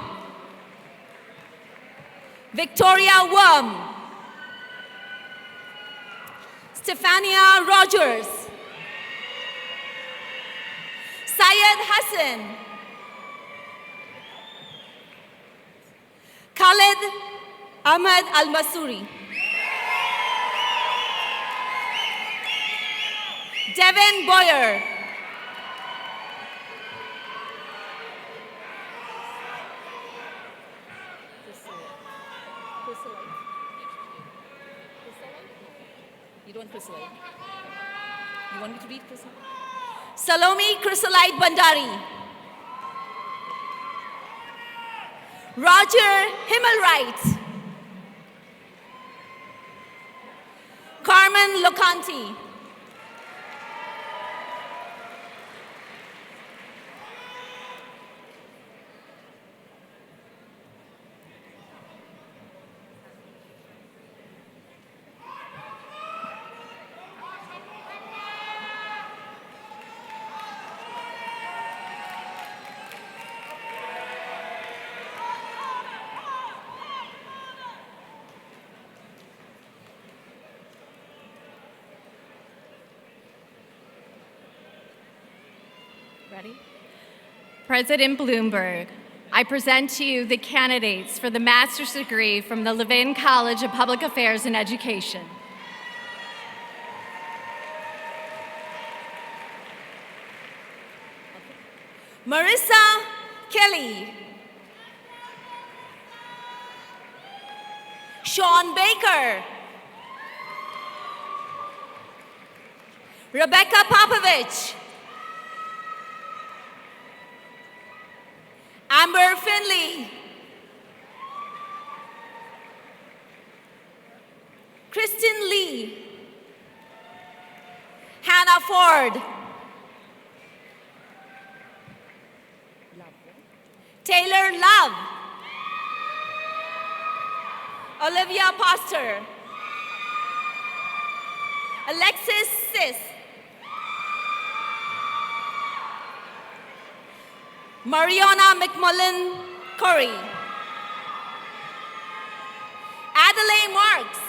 Speaker 4: Victoria Worm. Stefania Rogers. Syed Hassan. Khalid Ahmed Al-Masuri. Devin Boyer.
Speaker 11: You don't chrysolite. You want me to read chrysolite?
Speaker 4: Salome Chrysolite Bandari. Roger Himmelwright. Carmen Locanti.
Speaker 10: Ready? President Bloomberg, I present to you the candidates for the master's degree from the Levin College of Public Affairs and Education.
Speaker 4: Marissa Kelly. Sean Baker. Rebecca Popovich. Amber Finley. Kristen Lee. Hannah Ford. Taylor Love. Olivia Poster. Alexis Sis. Mariana McMullen Curry. Adelaide Marks.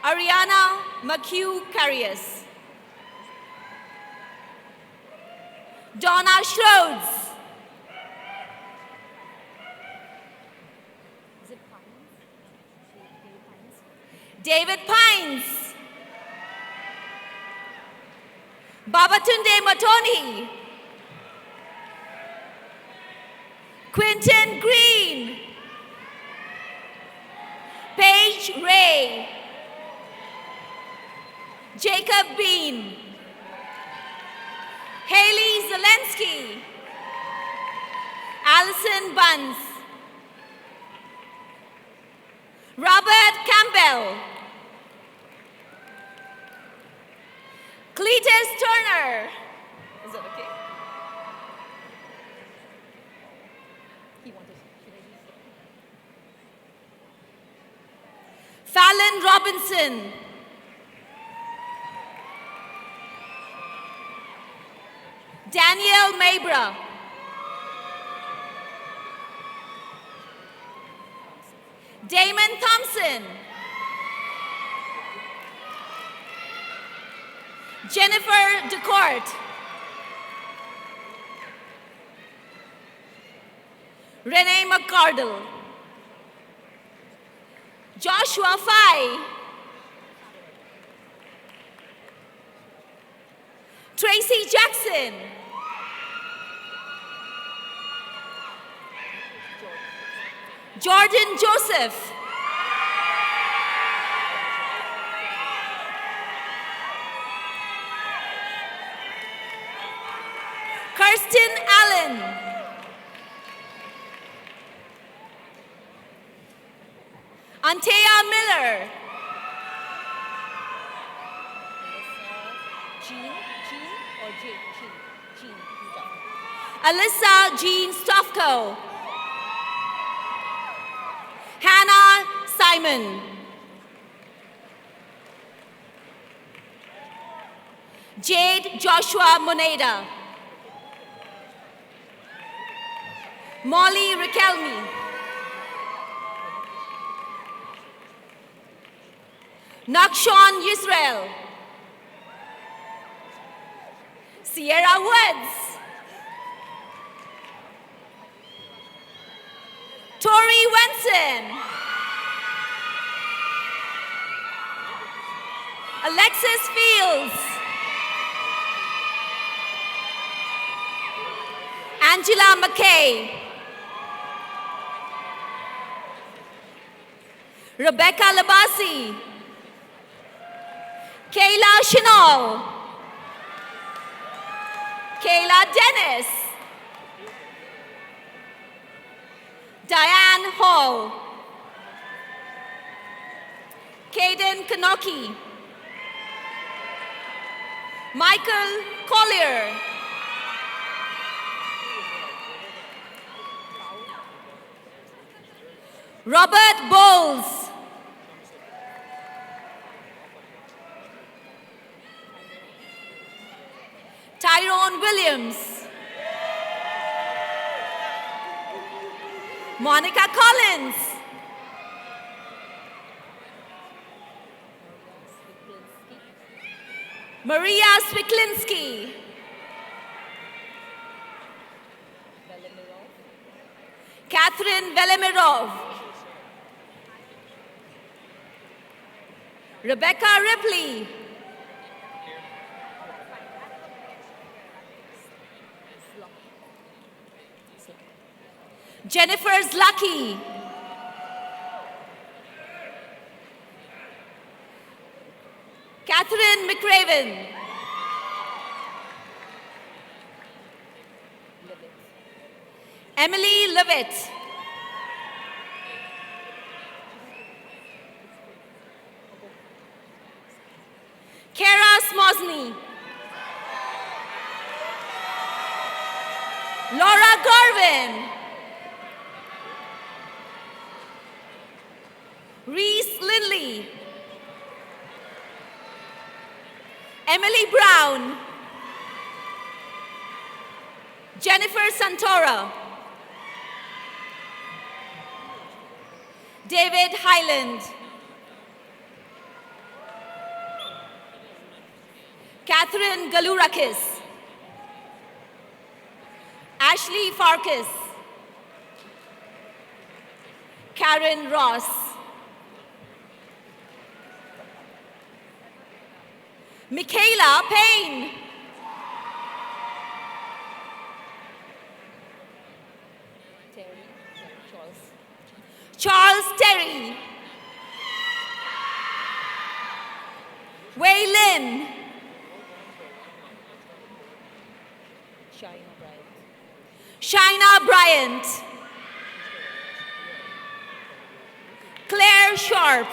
Speaker 4: Ariana McHugh Carius. Donna Schroeds. David Pines. Babatunde Matoni. Quinton Green. Paige Ray. Jacob Bean. Haley Zelensky. Allison Buns. Robert Campbell. Cletus Turner. Is that okay?
Speaker 11: He wanted. Should I read?
Speaker 4: Fallon Robinson. Danielle Mabra. Damon Thompson. Jennifer DeCourt. Renee McCardle. Joshua Fye. Tracy Jackson. Jordan Joseph. Kirsten Allen. Antea Miller. Alyssa Jean Stofko. Hannah Simon. Jade Joshua Moneda. Molly Riquelme. Nakshawn Yisrael. Sierra Woods. Tori Wenson. Alexis Fields. Angela McKay. Rebecca Labasi. Kayla Chenal. Kayla Dennis. Diane Hall. Caden Kanoki. Michael Collier. Robert Bowles. Tyrone Williams. Monica Collins. Maria Swiklinski. Catherine Velemirov. Rebecca Ripley. Jennifer Zlucky. Catherine McRaven. Emily Levitt. Kara Smosny. Laura Garvin. Reese Lindley. Emily Brown. Jennifer Santora. David Highland. Catherine Galurakis. Ashley Farkas. Karen Ross. Michaela Payne. Charles Terry. Wei Lin. Shina Bryant. Claire Sharp.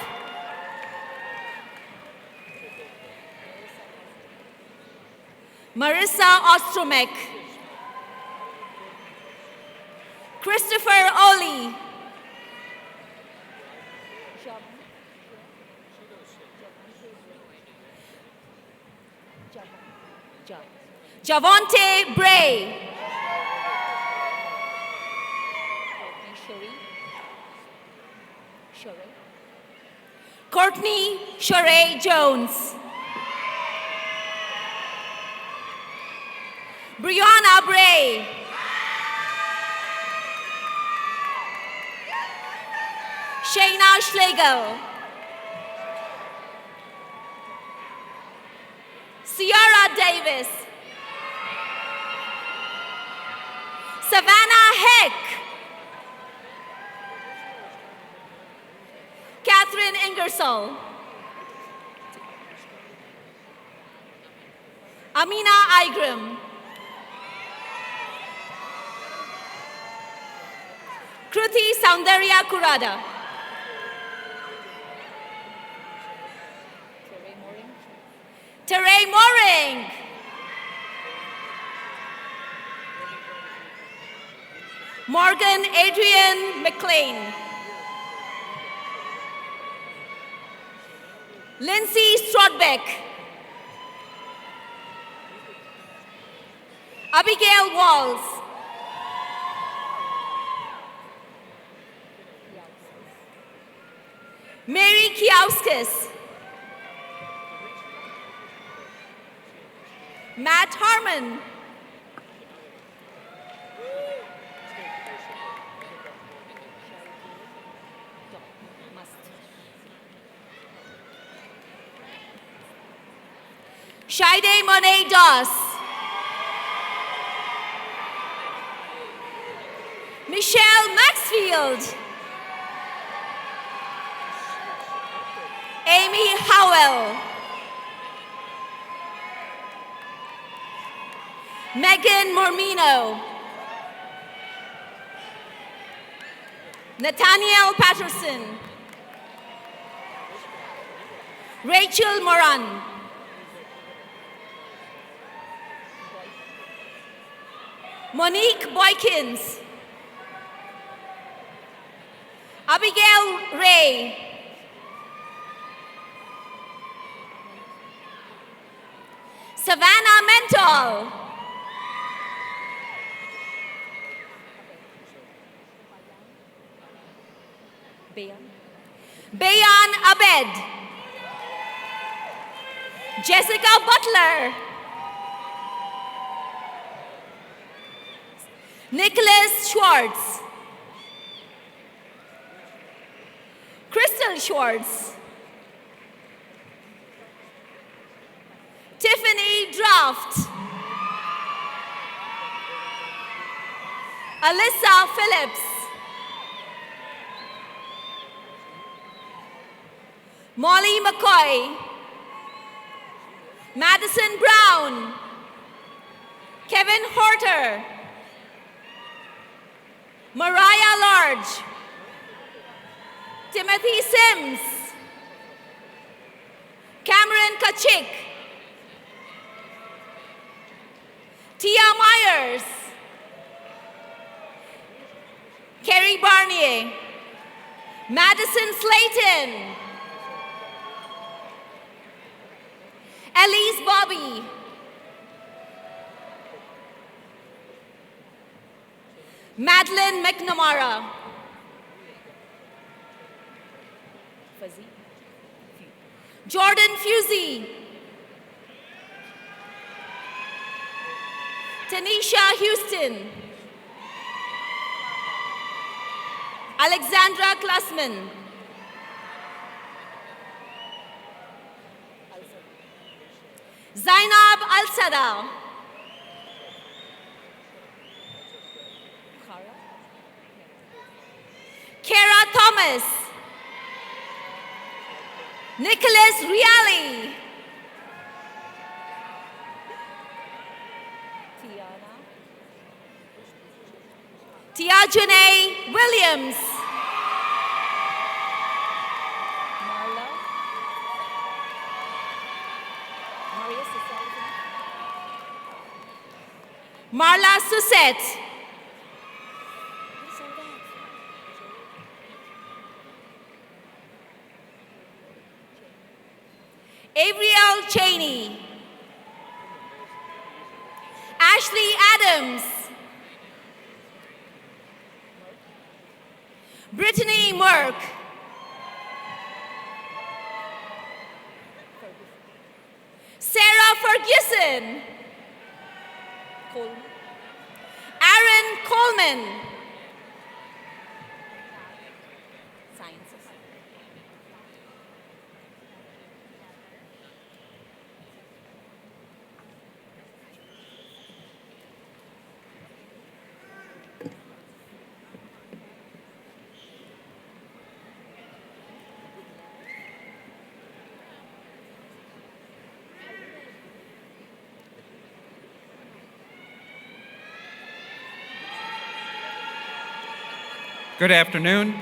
Speaker 4: Marissa Ostromek. Christopher Oli. Javonte Bray. Courtney Sheree Jones. Brianna Bray. Shayna Schlegel. Ciara Davis. Savannah Heck. Catherine Ingersoll. Amina Igram. Soundarya Kurada. Teray Moring. Morgan Adrian McLean. Lindsay Strodbeck. Abigail Walls. Mary Kiauskis. Matt Harmon. Shaide Monet Doss. Michelle Maxfield. Amy Howell. Megan Mormino. Nathaniel Patterson. Rachel Moran. Monique Boykins. Abigail Ray. Savannah Mental. Bayan Abed. Jessica Butler. Nicholas Schwartz. Crystal Schwartz. Tiffany Draft. Alyssa Phillips. Molly McCoy. Madison Brown. Kevin Horter. Mariah Large. Timothy Sims. Cameron Kachik. Tia Myers. Kerry Barnier. Madison Slayton. Elise Bobby. Madeline McNamara. Jordan Fusey. Tanisha Houston. Alexandra Klassman. Zainab Al-Sada. Kara Thomas. Nicholas Riali. Tiajane Williams. Marla Susette. Avriel Cheney. Ashley Adams. Brittany Merck. Sarah Ferguson. Aaron Coleman.
Speaker 12: Good afternoon.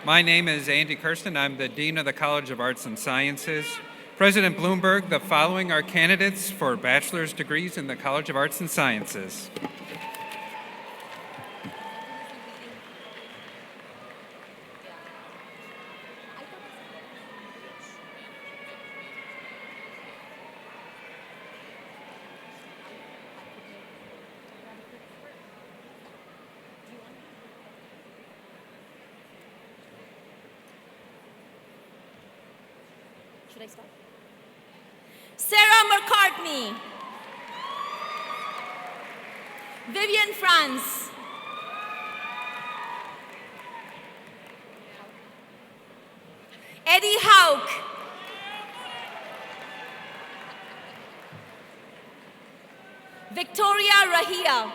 Speaker 12: My name is Andy Kirsten. I'm the Dean of the College of Arts and Sciences. President Bloomberg, the following are candidates for bachelor's degrees in the College of Arts and Sciences.
Speaker 11: Should I start?
Speaker 4: Sarah McCartney. Vivian Franz. Eddie Hauk. Victoria Rahia.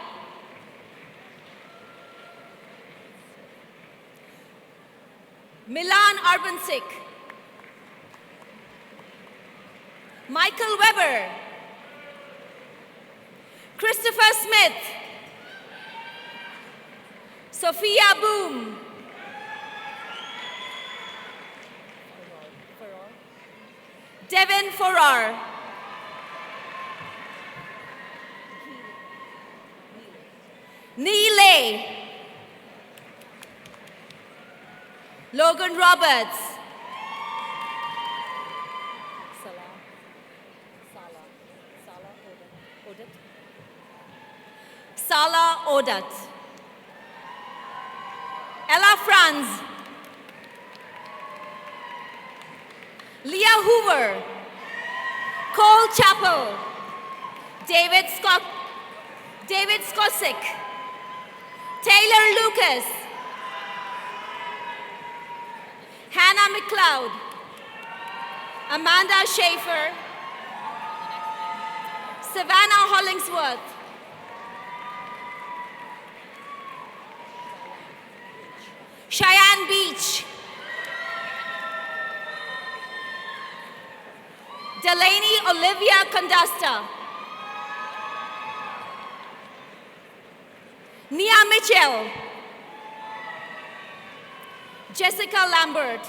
Speaker 4: Milan Arbansik. Michael Weber. Christopher Smith. Sophia Boom. Devin Forar. Neelay. Logan Roberts. Sala Odat. Ella Franz. Leah Hoover. Cole Chappell. David Skosick. Taylor Lucas. Hannah McLeod. Amanda Schaefer. Savannah Hollingsworth. Cheyenne Beach. Delaney Olivia Condasta. Nia Mitchell. Jessica Lambert.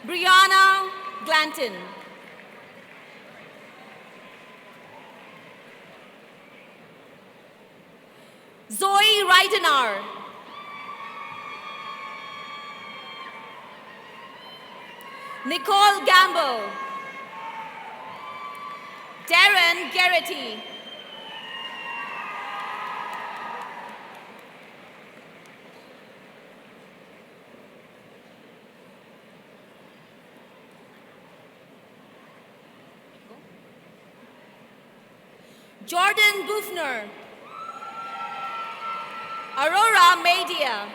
Speaker 4: Brianna Glanton. Zoe Reidenar. Nicole Gamble. Darren Garrity. Jordan Bufner. Aurora Media.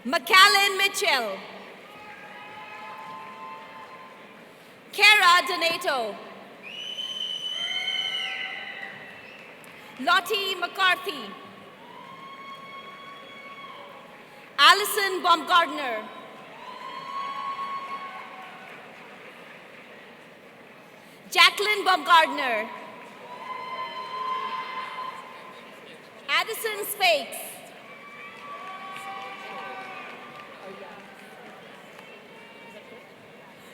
Speaker 4: McAllen Mitchell. Kara Donato. Lottie McCarthy. Allison Baumgardner. Jacqueline Baumgardner. Addison Spakes.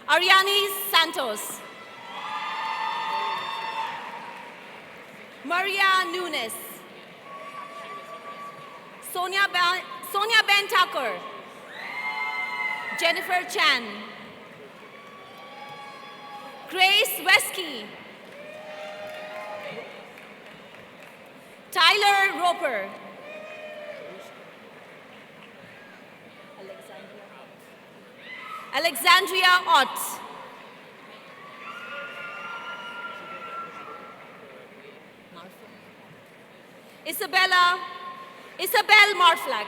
Speaker 4: Ariani Santos. Maria Nunes. Sonia Ben Tucker. Jennifer Chan. Grace Wesky. Tyler Roper. Alexandria Ott. Isabel Marflack.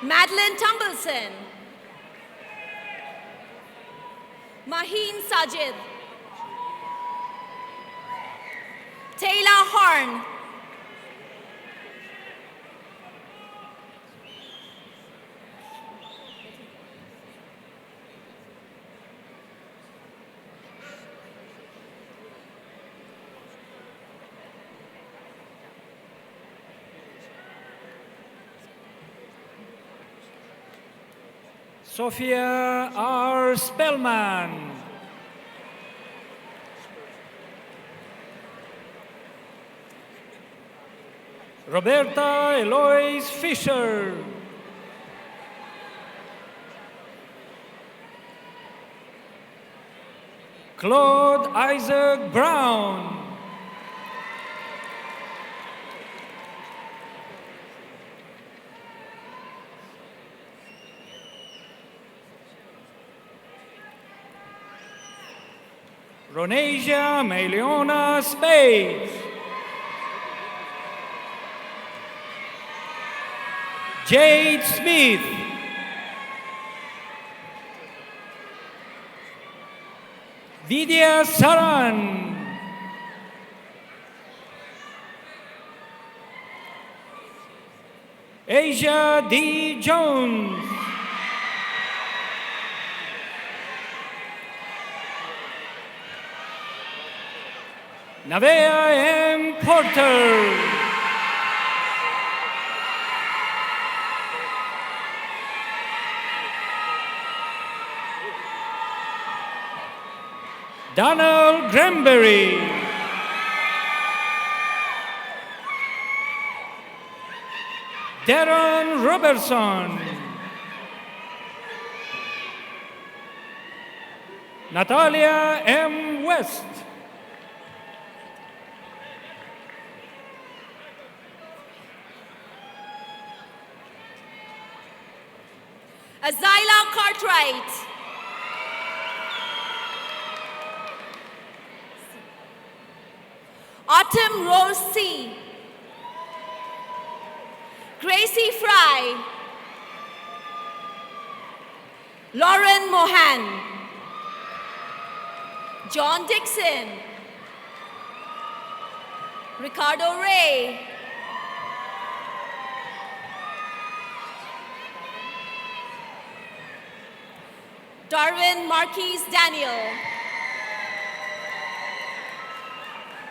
Speaker 4: Madeline Tumbleson. Maheen Sajid. Taylor Horn.
Speaker 13: Sophia R. Spellman. Roberta Eloise Fisher. Claude Isaac Brown. Ronasia Meleona Spades. Jade Smith. Vidya Saran. Asia D. Jones. Navea M. Porter. Donald Granberry. Darren Robertson. Natalia M. West.
Speaker 4: Azila Cartwright. Autumn Rose C. Gracie Fry. Lauren Mohan. John Dixon. Ricardo Ray. Darwin Marquis Daniel.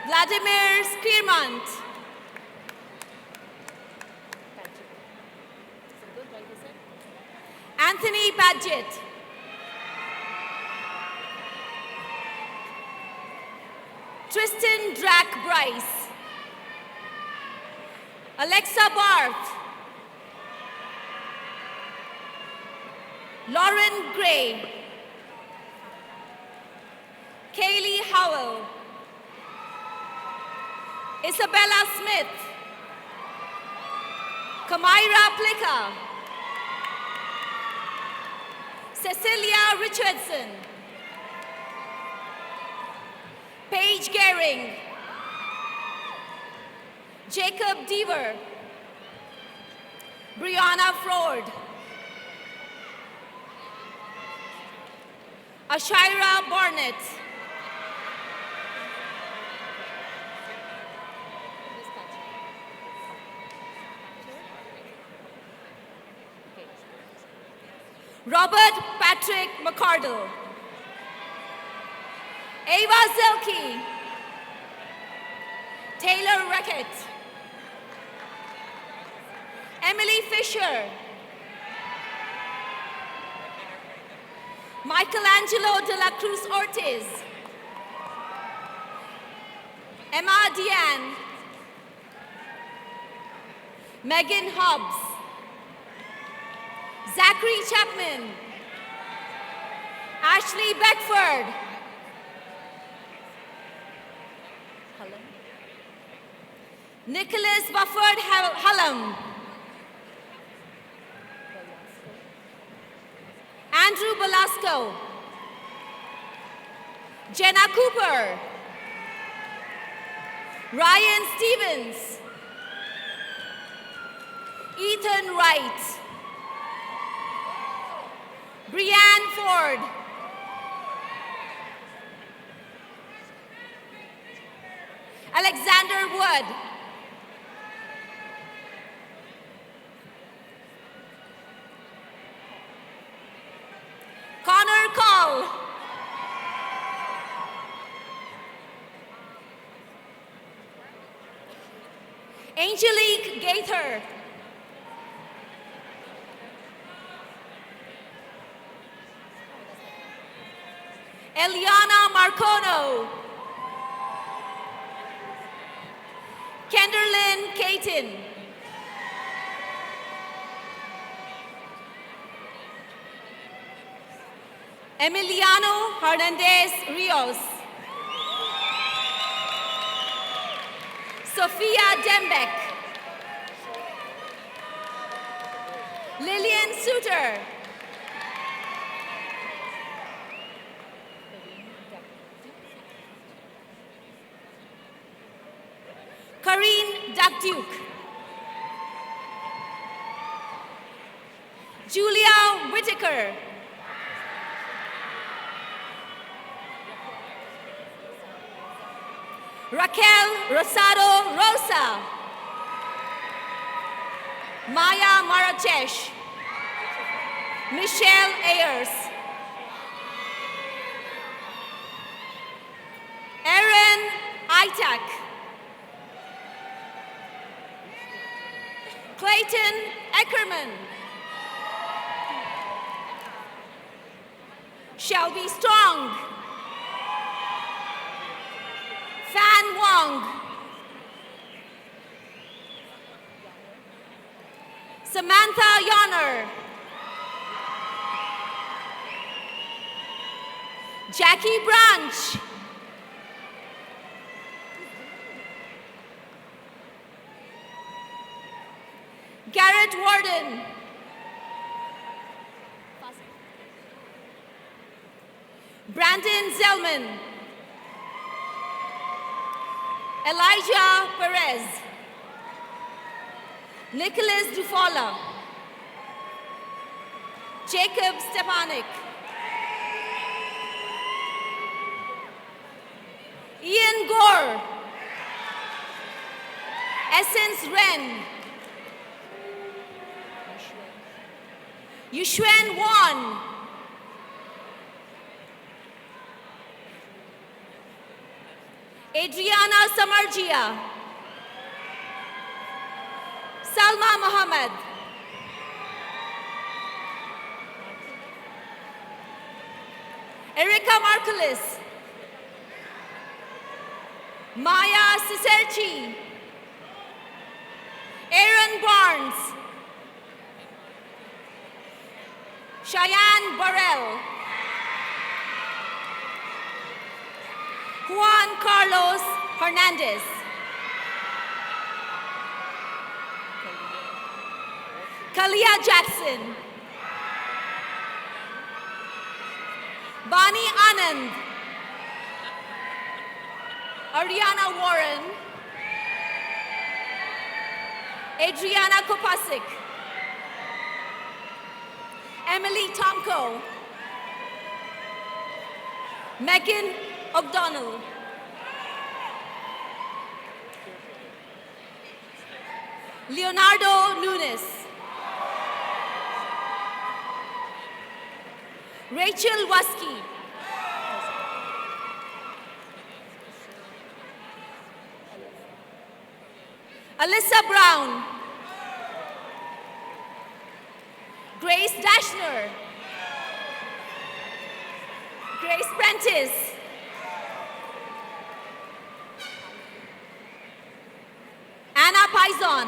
Speaker 4: Vladimir Spearmont. Anthony Badgett. Tristan Drack Bryce. Alexa Barth. Lauren Gray. Kaylee Howell. Isabella Smith. Kamaira Plica. Cecilia Richardson. Paige Gehring. Jacob Deaver. Brianna Ford. Ashira Barnett. Robert Patrick McCardle. Ava Zelke. Taylor Reckett. Emily Fisher. Michelangelo de la Cruz Ortiz. Emma Diane. Megan Hobbs. Zachary Chapman. Ashley Beckford. Nicholas Bufford Hallam. Andrew Belasco. Jenna Cooper. Ryan Stevens. Ethan Wright. Brianne Ford. Alexander Wood. Connor Call. Angelique Gaither. Eliana Marcono. Kenderlyn Caton. Emiliano Hernandez Rios. Sophia Dembeck. Lillian Suter. Karine Duke. Julia Whitaker. Raquel Rosado Rosa. Maya Marachesh. Michelle Ayers. Erin Itak. Clayton Eckerman. Shelby Strong. Fan Wong. Samantha Yonner. Jackie Branch. Garrett Warden. Brandon Zellman. Elijah Perez. Nicholas Dufola. Jacob Stepanik. Ian Gore. Essence Ren. Yushuen Wan. Adriana Samarjia. Salma Mohammed. Erika Markelis. Maya Ciserci. Aaron Barnes. Cheyenne Burrell. Juan Carlos Hernandez. Kalia Jackson. Bonnie Anand. Ariana Warren. Adriana Kopasik. Emily Tomko. Megan O'Donnell. Leonardo Nunes. Rachel Waski. Alyssa Brown. Grace Dashner. Grace Prentice. Anna Pizon.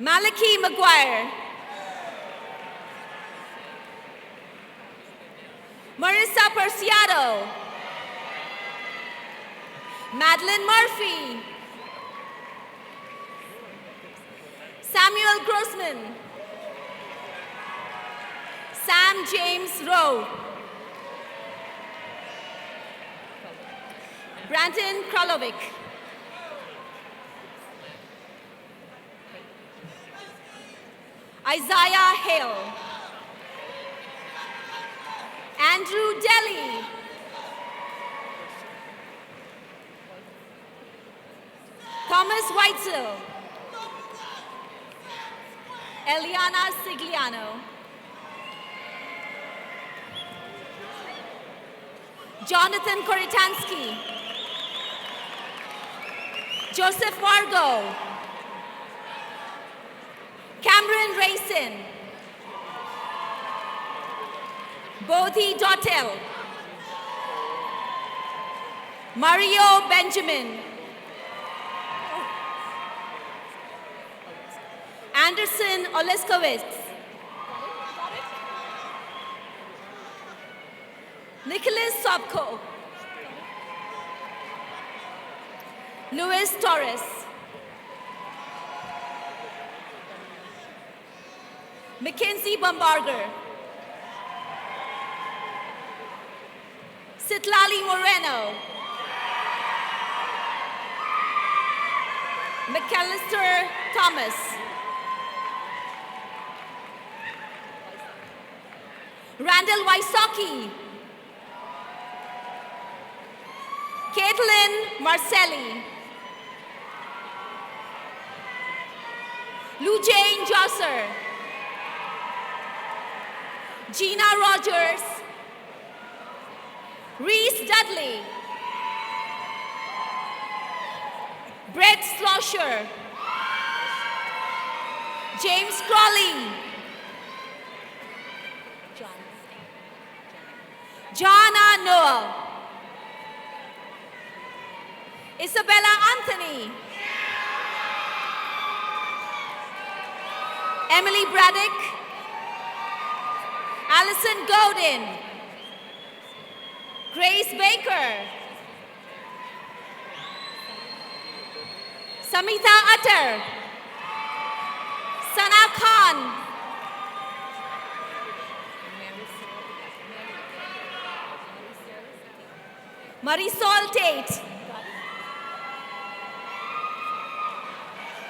Speaker 4: Maliki McGuire. Marissa Perciado. Madeline Murphy. Samuel Grossman. Sam James Rowe. Brandon Kralovic. Isaiah Hale. Andrew Deli. Thomas Weitzel. Eliana Sigliano. Jonathan Koritansky. Joseph Wargo. Cameron Rayson, Bodhi Dotel, Mario Benjamin, Anderson Oleskowitz, Nicholas Sobko, Luis Torres, Mackenzie Bambarger, Citlali Moreno, McAllister Thomas, Randall Wysocki, Caitlin Marcelli, Lou Jane Josser, Gina Rogers, Reese Dudley, Brett Slosher, James Crawley, Jana Noah, Isabella Anthony, Emily Braddock, Allison Godin, Grace Baker, Samita Attar, Sana Khan, Marisol Tate,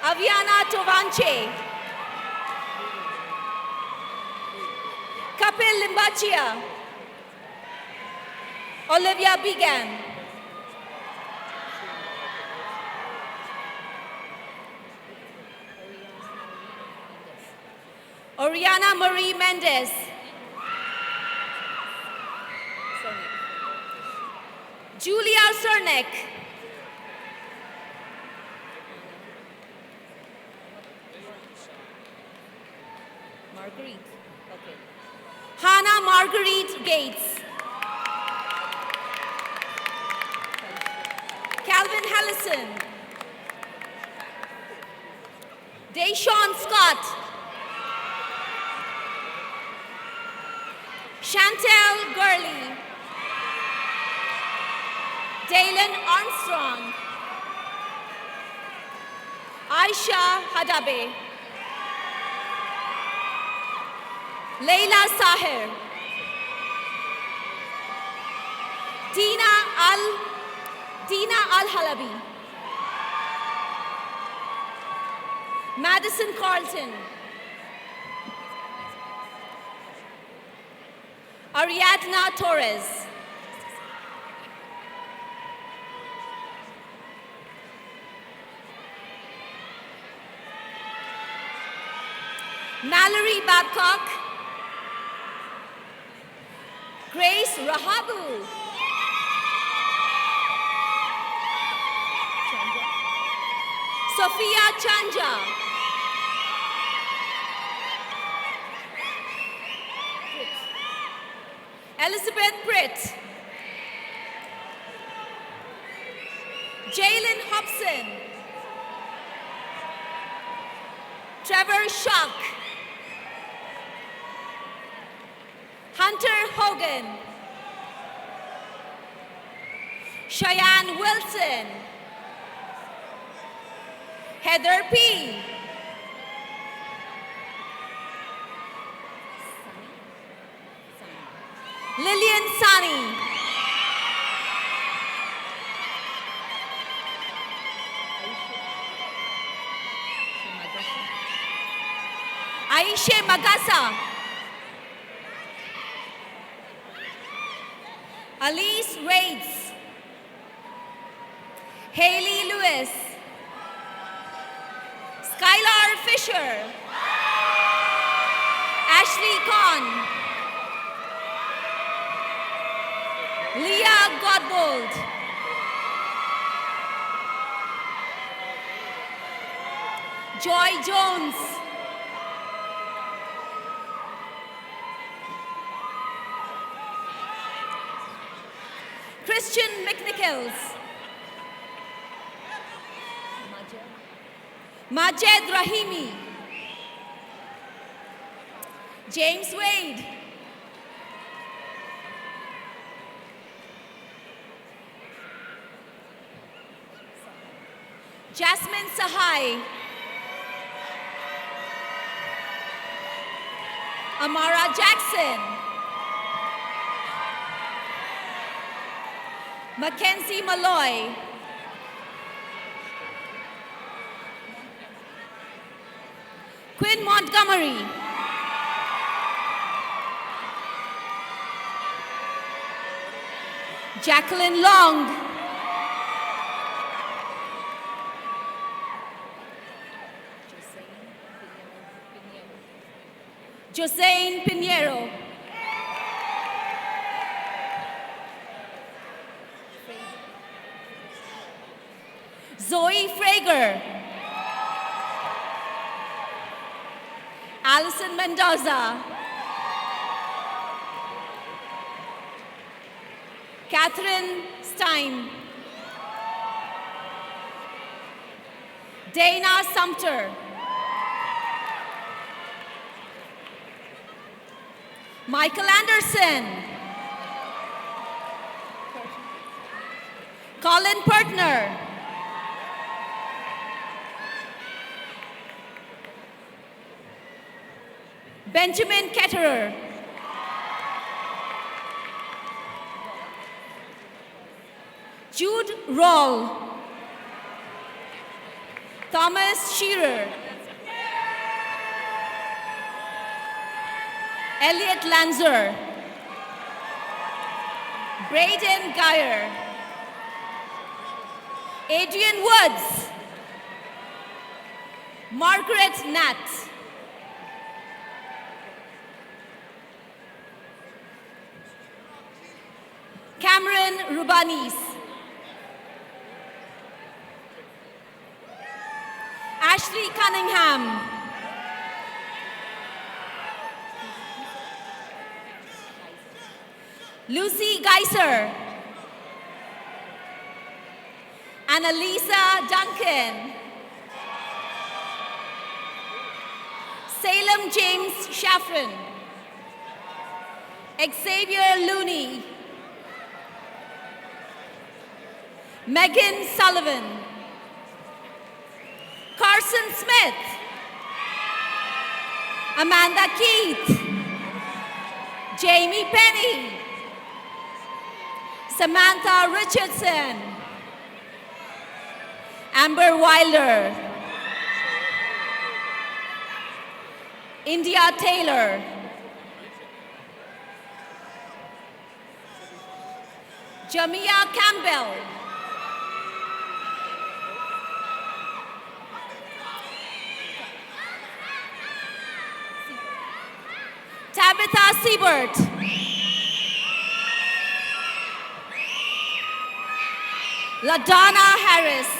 Speaker 4: Aviana Tovanche, Kapil Limbachia, Olivia Began, Oriana Marie Mendez, Julia Cernek,
Speaker 11: Marguerite. Okay.
Speaker 4: Hannah Marguerite Gates, Calvin Hellison, Deshaun Scott, Chantel Gurley, Dalen Armstrong, Aisha Hadabe, Leila Saher, Dina Al-Halabi, Madison Carlton, Ariadna Torres, Mallory Babcock, Grace Rahabu, Sophia Chanja, Elizabeth Britt, Jalen Hobson, Trevor Shuck, Hunter Hogan, Cheyenne Wilson, Heather P., Lillian Sani, Aisha Magasa, Elise Raids, Haley Lewis, Skylar Fisher, Ashley Kahn, Leah Godbold, Joy Jones, Hills. Majed Rahimi. James Wade. Jasmine Sahai. Amara Jackson. Mackenzie Malloy. Quinn Montgomery. Jacqueline Long. Joseine Pinheiro. Zoe Frager. Alison Mendoza. Catherine Stein. Dana Sumter. Michael Anderson. Colin Pertner. Benjamin Ketterer. Jude Roll. Thomas Shearer. Elliot Lanzer. Braden Geyer. Adrian Woods. Margaret Nat. Cameron Rubanis. Ashley Cunningham. Lucy Geiser. Annalisa Duncan. Salem James Shaffron. Xavier Looney. Megan Sullivan. Carson Smith. Amanda Keith. Jamie Penny. Samantha Richardson. Amber Wilder. India Taylor. Jamia Campbell. Tabitha Siebert. LaDonna Harris.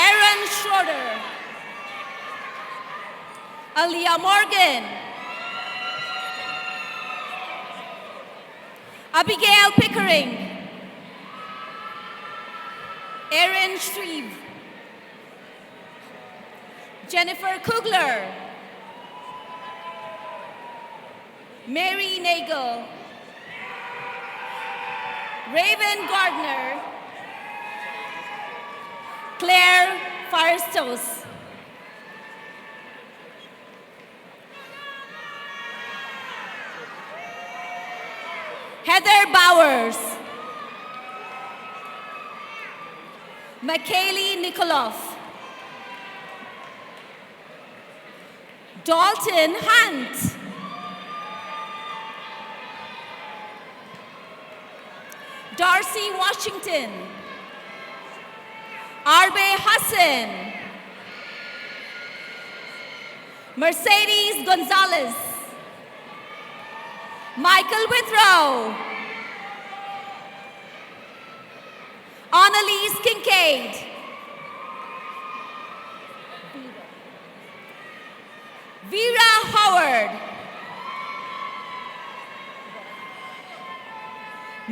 Speaker 4: Aaron Schroeder. Aaliyah Morgan. Abigail Pickering. Erin Shreve. Jennifer Kugler. Mary Nagel. Raven Gardner. Claire Firestos. Heather Bowers. Makaylee Nikoloff. Dalton Hunt. Darcy Washington. Arbe Hassan. Mercedes Gonzalez. Michael Withrow. Annalise Kincaid. Vera Howard.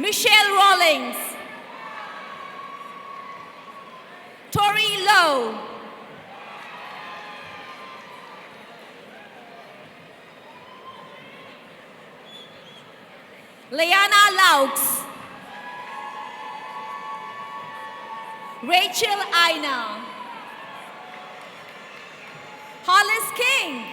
Speaker 4: Michelle Rawlings, Tori Lowe, Leanna Laux, Rachel Aina, Hollis King,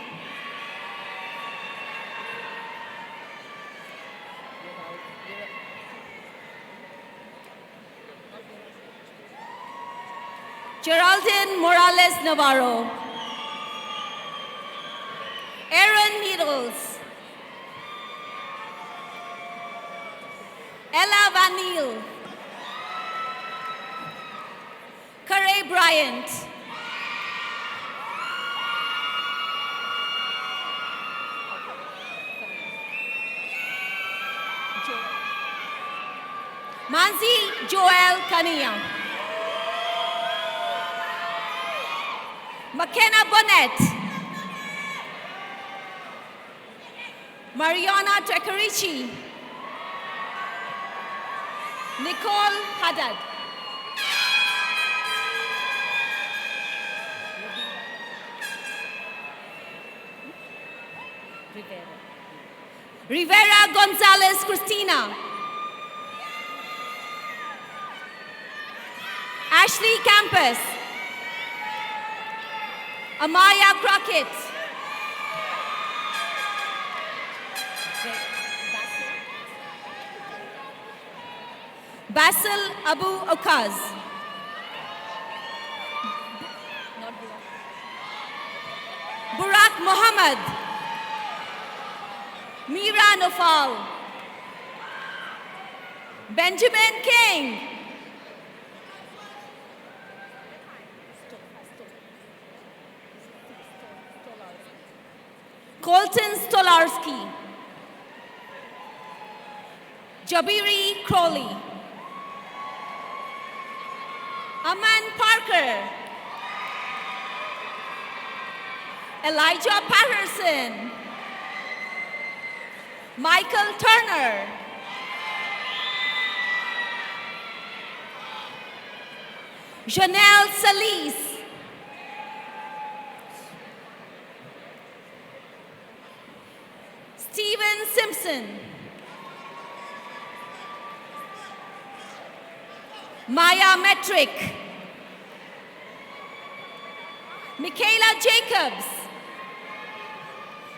Speaker 4: Geraldine Morales Navarro, Aaron Needles, Ella Van Neel, Corey Bryant, Manzi Joel Kania, McKenna Bonnet, Mariana Trecarici, Nicole Haddad, Rivera Gonzalez Cristina, Ashley Campus, Amaya Crockett, Basil Abu Okaz, Burak Mohammed, Mira Nofal, Benjamin King, Colton Stolarski, Jabiri Crowley, Aman Parker, Elijah Patterson, Michael Turner, Janelle Salis, Stephen Simpson, Maya Metric, Michaela Jacobs,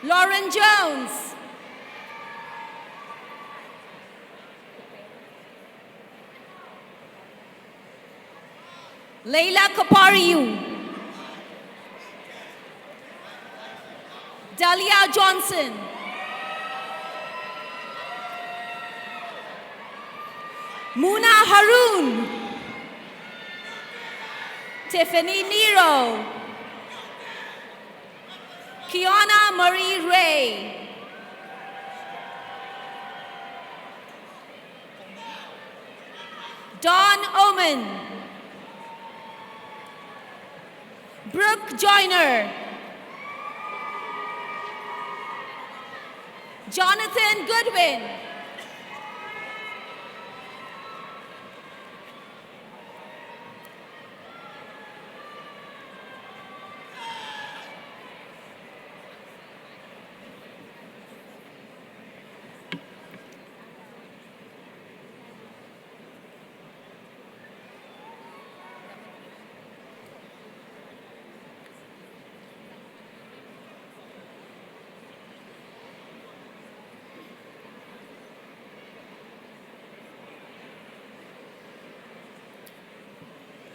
Speaker 4: Lauren Jones, Leila Kapariu, Dalia Johnson, Muna Haroon, Tiffany Nero, Kiana Marie Ray, Dawn Oman, Brooke Joyner, Jonathan Goodwin,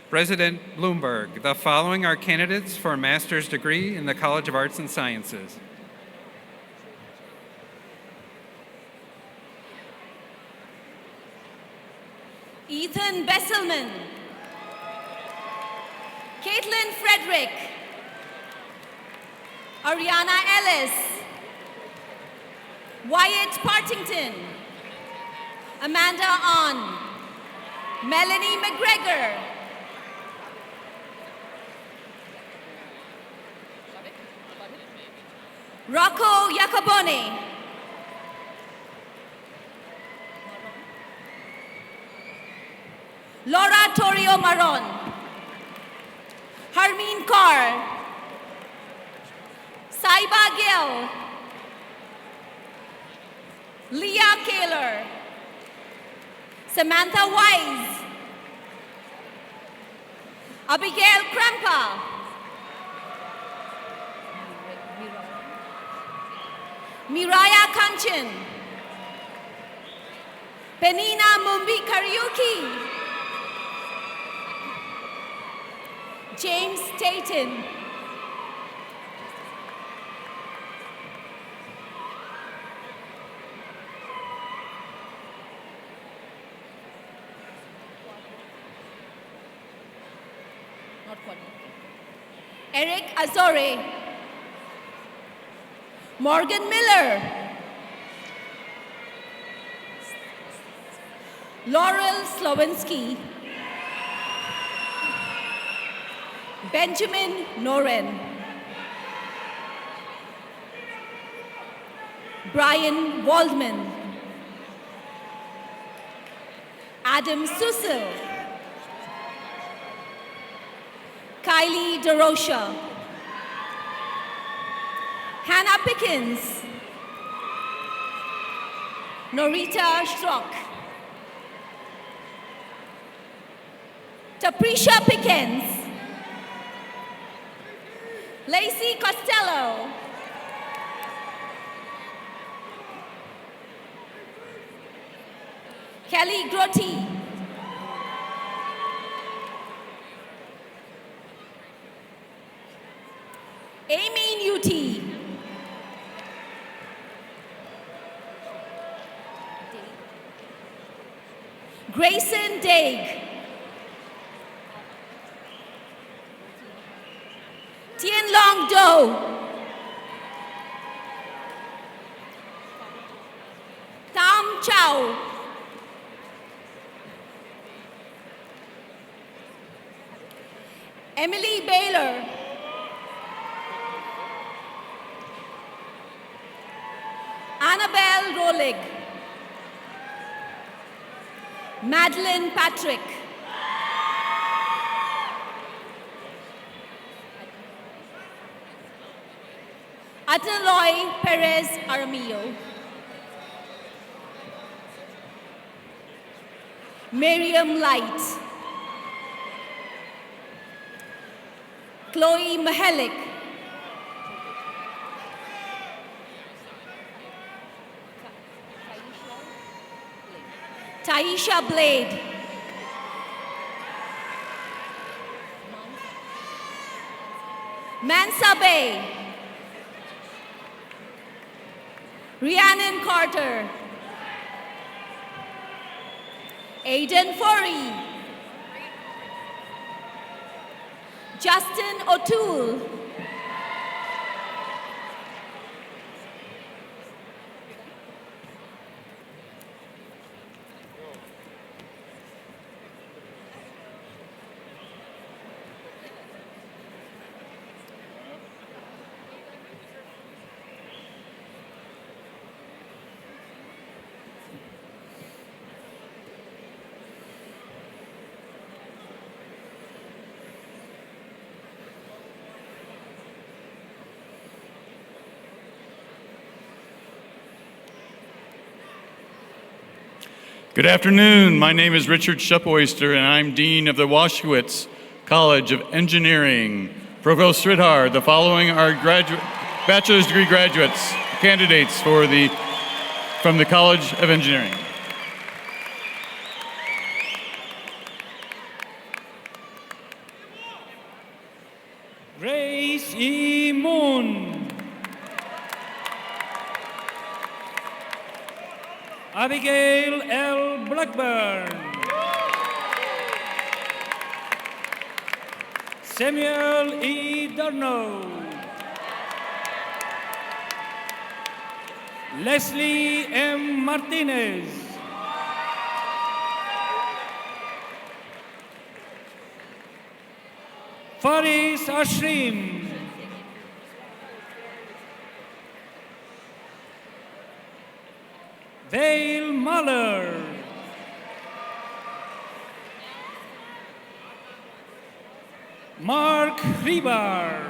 Speaker 12: President Bloomberg, the following are candidates for a master's degree in the College of Arts and Sciences.
Speaker 4: Ethan Besselman, Caitlin Frederick, Ariana Ellis, Wyatt Partington, Amanda On, Melanie McGregor, Rocco Iacobone, Torio Maron, Harmeen Kaur, Saiba Gill, Leah Kaler, Samantha Wise, Abigail Krempa, Miraya Kanchan, Penina Mumbi Kariuki, James Staten,
Speaker 11: Not Kwani.
Speaker 4: Eric Azore, Morgan Miller, Laurel Slowinski, Benjamin Noren, Brian Waldman, Adam Susil, Kylie DeRocha, Hannah Pickens, Norita Strock, Taprisha Pickens, Lacey Costello, Kelly Grotti, Amy Newty, Grayson Daig, Tien Long Do, Tam Chow, Emily Baylor, Annabelle Rolig, Madeline Patrick, Adeloy Perez Aramillo, Miriam Light, Chloe Mahelik, Taisha Blade, Mansa Bay, Rhiannon Carter, Aiden Forey, Justin O'Toole,
Speaker 14: Good afternoon. My name is Richard Shupoyster, and I'm Dean of the Washkewicz College of Engineering. Provost Sridhar, the following are bachelor's degree graduates, candidates from the College of Engineering.
Speaker 13: Grace E. Moon. Abigail L. Blackburn. Samuel E. Darno. Leslie M. Martinez. Faris Ashrim. Vale Muller. Mark Ribar.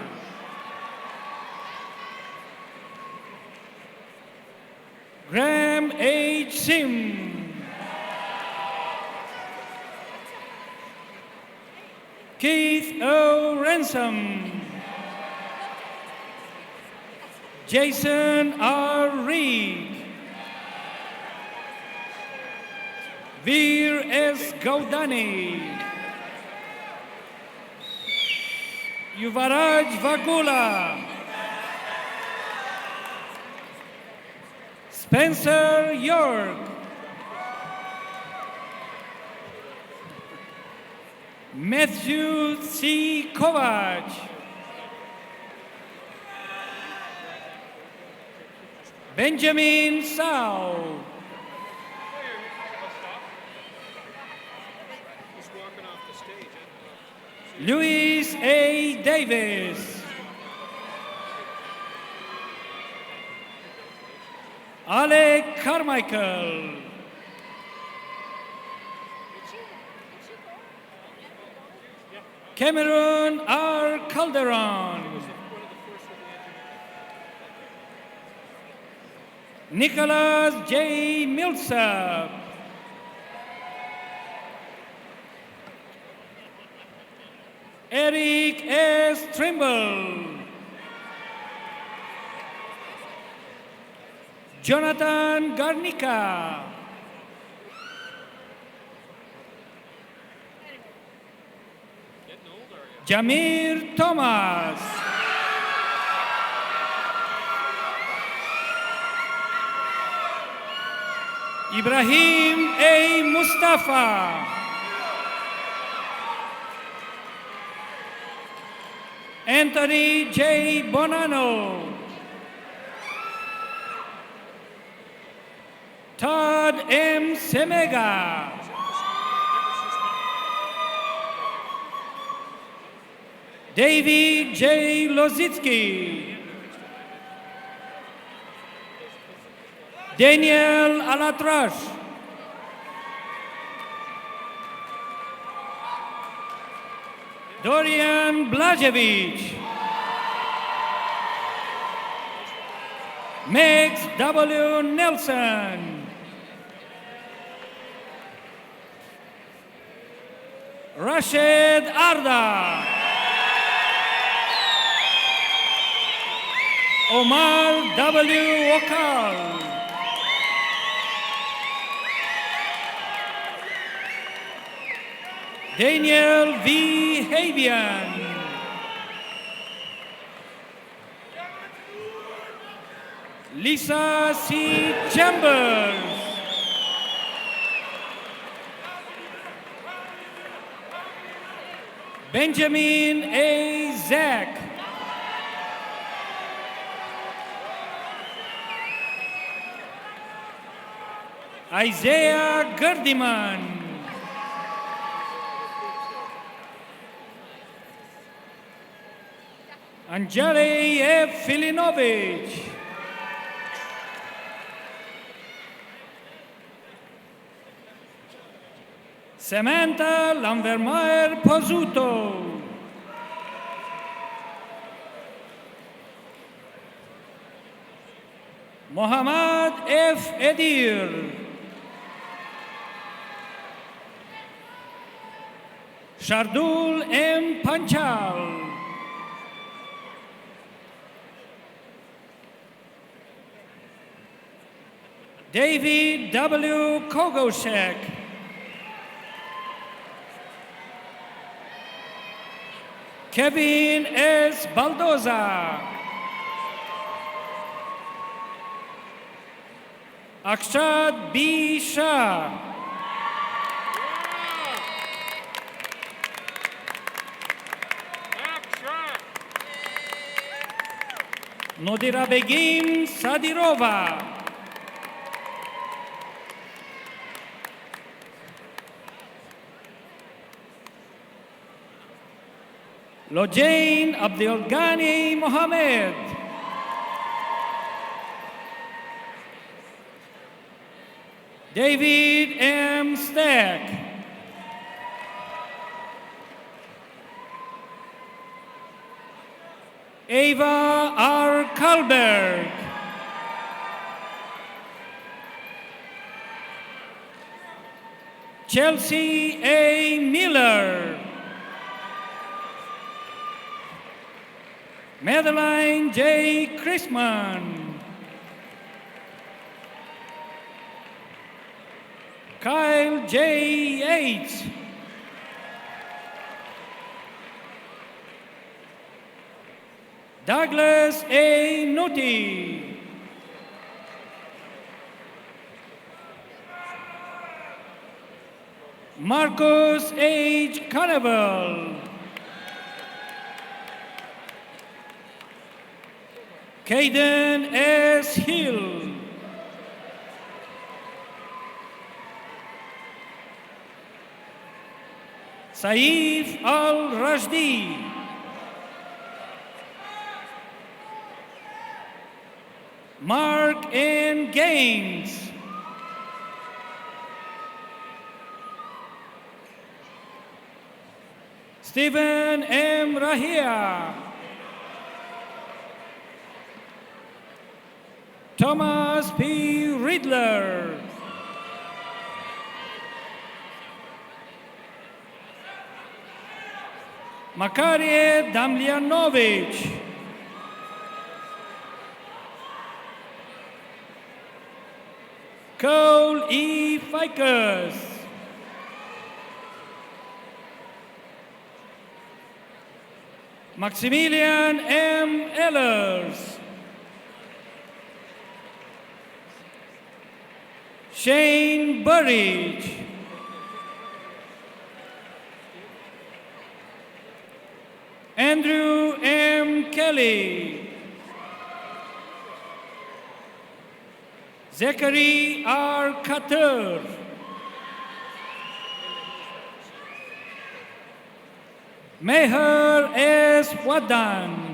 Speaker 13: Graham H. Sim. Keith O. Ransom. Jason R. Reed. Veer S. Gaudani. Yuvaraj Vagula. Spencer York. Matthew C. Kovac. Benjamin Sao. Luis A. Davis. Alec Carmichael. Cameron R. Calderon. Nicholas J. Millsap. Eric S. Trimble. Jonathan Garnica. Jamir Thomas. Ibrahim A. Mustafa. Anthony J. Bonanno. Todd M. Semega. David J. Lozitsky. Daniel Alatrash. Dorian Blažević. Max W. Nelson. Rashid Arda. Omar W. Wakal. Daniel V. Havian. Lisa C. Chambers. Benjamin A. Zack. Isaiah Gerdiman. Anjali F. Filinovich. Samantha Lamvermeyer Pozzuto. Mohammad F. Edir. Shardul M. Panchal. David W. Kogoshek. Kevin S. Baldoza. Akshat B. Shah. Nodira Begim Sadirova. Lojain Abdul Ghani Mohammed. David M. Stack. Ava R. Kalberg. Chelsea A. Miller. Madeline J. Chrisman. Kyle J. Yates. Douglas A. Nutti. Marcus H. Carnival. Caden S. Hill. Saif Al-Rashdi. Mark N. Gaines. Stephen M. Rahia. Thomas P. Riddler. Makarie Damljanovic. Cole E. Ficus. Maximilian M. Ehlers. Shane Burridge. Andrew M. Kelly. Zachary R. Katur. Meher S. Wadan.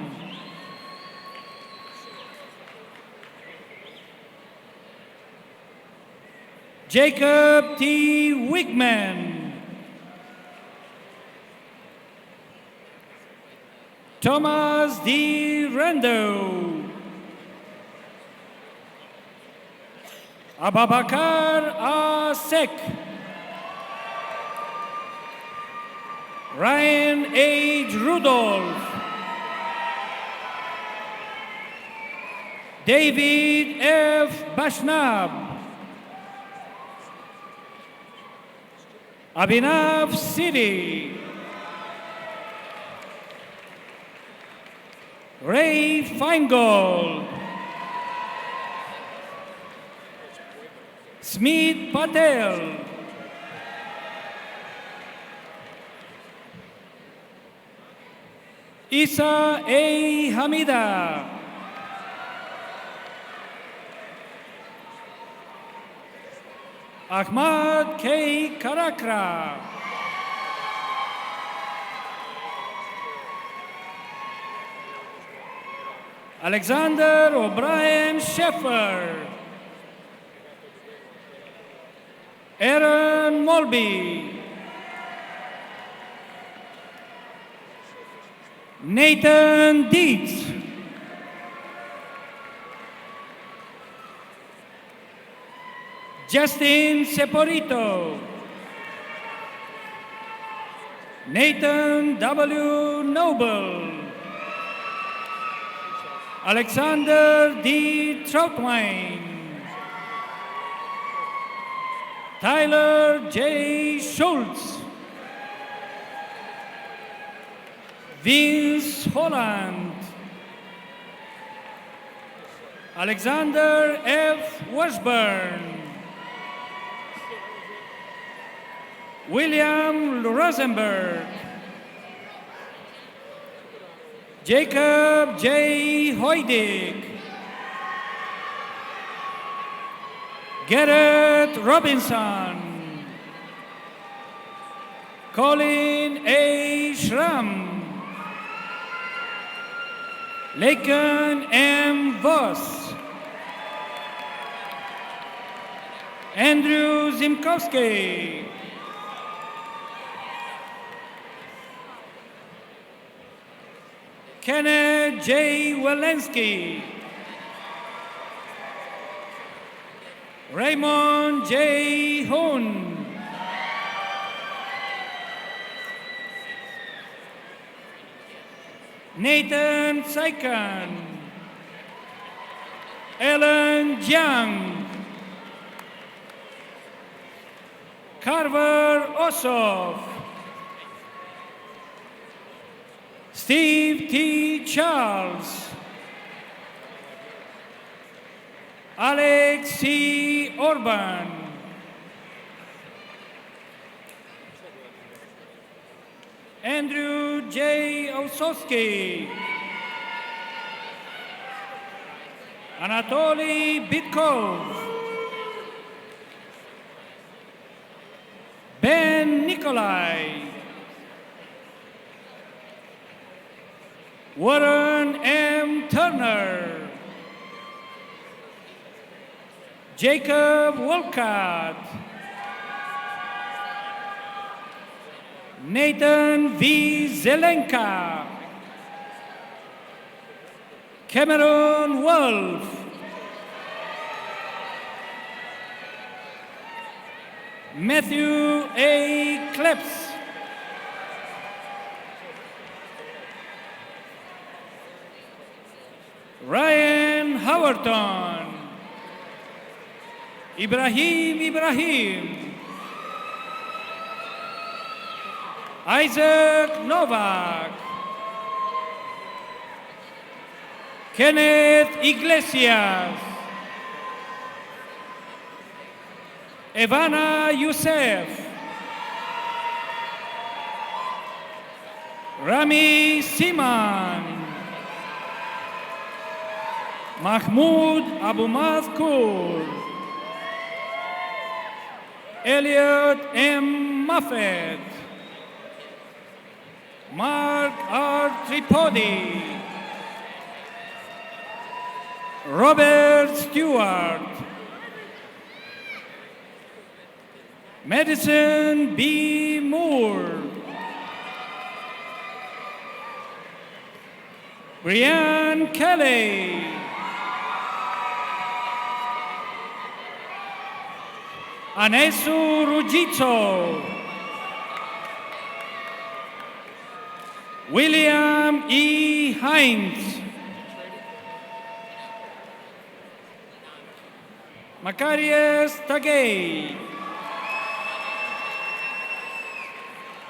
Speaker 13: Jacob T. Wigman. Thomas D. Rendo. Ababakar Asek. Ryan H. Rudolph. David F. Bashnab. Abhinav Siri. Ray Feingold. Smith Patel. Isa A. Hamida. Ahmad K. Karakra. Alexander O'Brien Sheffer. Aaron Molby. Nathan Dietz. Justin Seporito. Nathan W. Noble. Alexander D. Troutwine. Tyler J. Schultz. Vince Holland. Alexander F. Washburn. William Rosenberg. Jacob J. Hoydick. Garrett Robinson. Colin A. Schramm. Laken M. Voss. Andrew Zimkowski. Kenneth J. Walensky. Raymond J. Hoon. Nathan Saikan. Ellen Jiang. Carver Ossoff. Steve T. Charles. Alex C. Orban. Andrew J. Osowski. Anatoly Bitkov. Ben Nikolai. Warren M. Turner. Jacob Wolcott. Nathan V. Zelenka. Cameron Wolf. Matthew A. Kleps. Ryan Howerton. Ibrahim. Isaac Novak. Kenneth Iglesias. Evana Youssef. Rami Siman. Mahmoud Abu Mazkur. Elliot M. Muffet. Mark R. Tripodi. Robert Stewart. Madison B. Moore. Brian Kelly. Anesu Rugito. William E. Hines. Macarius Tagay.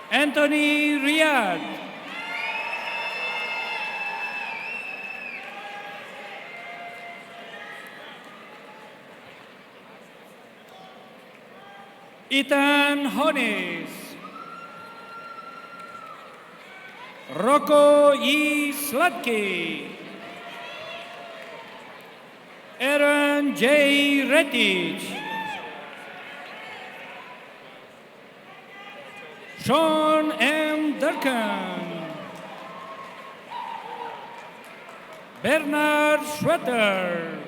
Speaker 13: Anthony Riyad. Ethan Hones. Rocco E. Slutky. Aaron J. Rettich. Sean M. Durkin. Bernard Schwetter.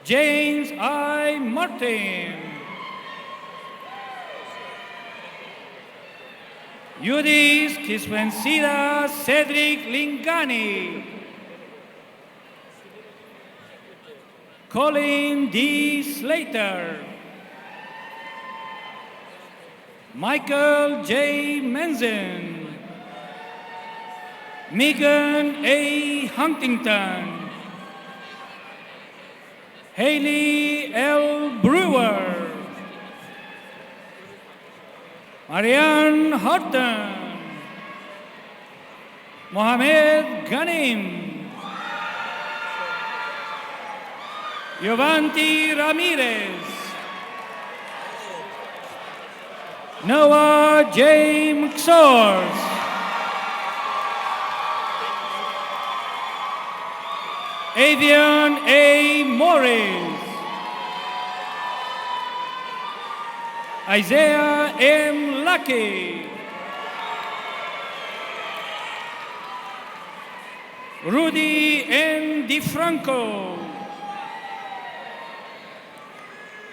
Speaker 13: James I. Martin. Yudis Kispencida Cedric Lingani. Colin D. Slater. Michael J. Menzen. Megan A. Huntington. Haley L. Brewer. Marianne Horton. Mohamed Ghanim. Giovanni Ramirez. Noah J. McSource. Avian A. Morris. Isaiah M. Lucky. Rudy N. DeFranco.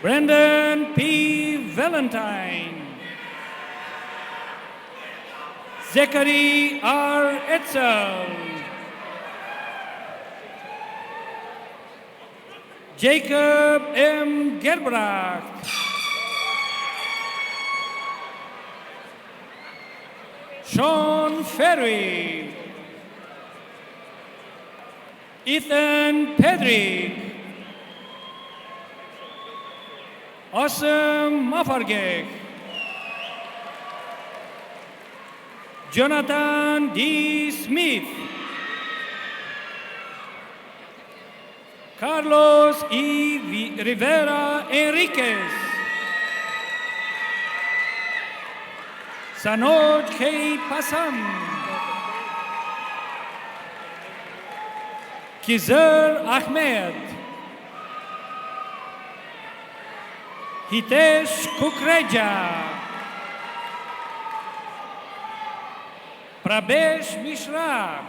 Speaker 13: Brandon P. Valentine. Zachary R. Etzel, Jacob M. Gerbrecht, Sean Ferry, Ethan Pedrick, Awesome Mafargek, Jonathan D. Smith, Carlos E. Rivera Enriquez, Sanoj K. Pasam, Kizer Ahmed, Hitesh Kukreja, Prabesh Mishra,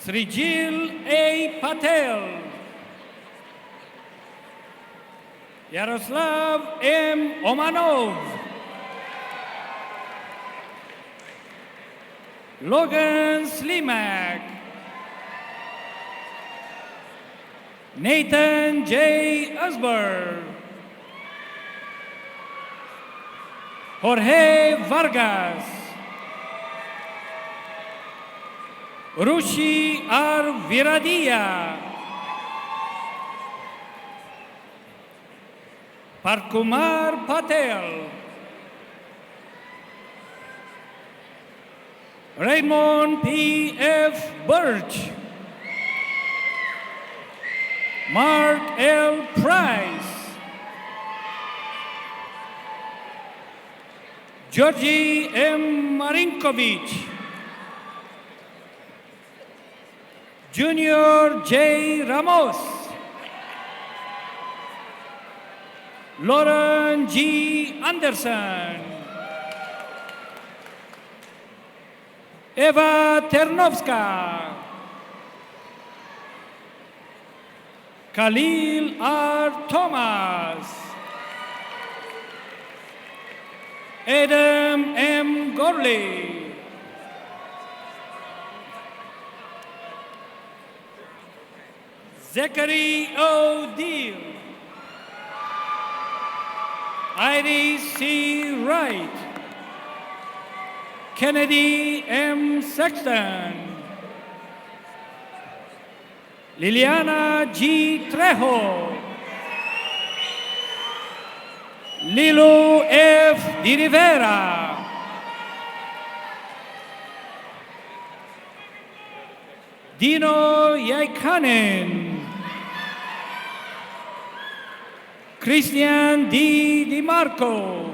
Speaker 13: Srijil A. Patel, Yaroslav M. Omanov, Logan Slimak, Nathan J. Osborne, Jorge Vargas, Rushi R. Viradia, Parkumar Patel, Raymond P. F. Birch, Mark L. Price, Georgie M. Marinkovic, Junior J. Ramos, Lauren G. Anderson, Eva Ternovska, Khalil R. Thomas, Adam M. Gorley, Zachary O. Deal, Iris C. Wright, Kennedy M. Sexton, Liliana G. Trejo, Lilu F. Di Rivera, Dino Yaikanen, Christian D. DiMarco,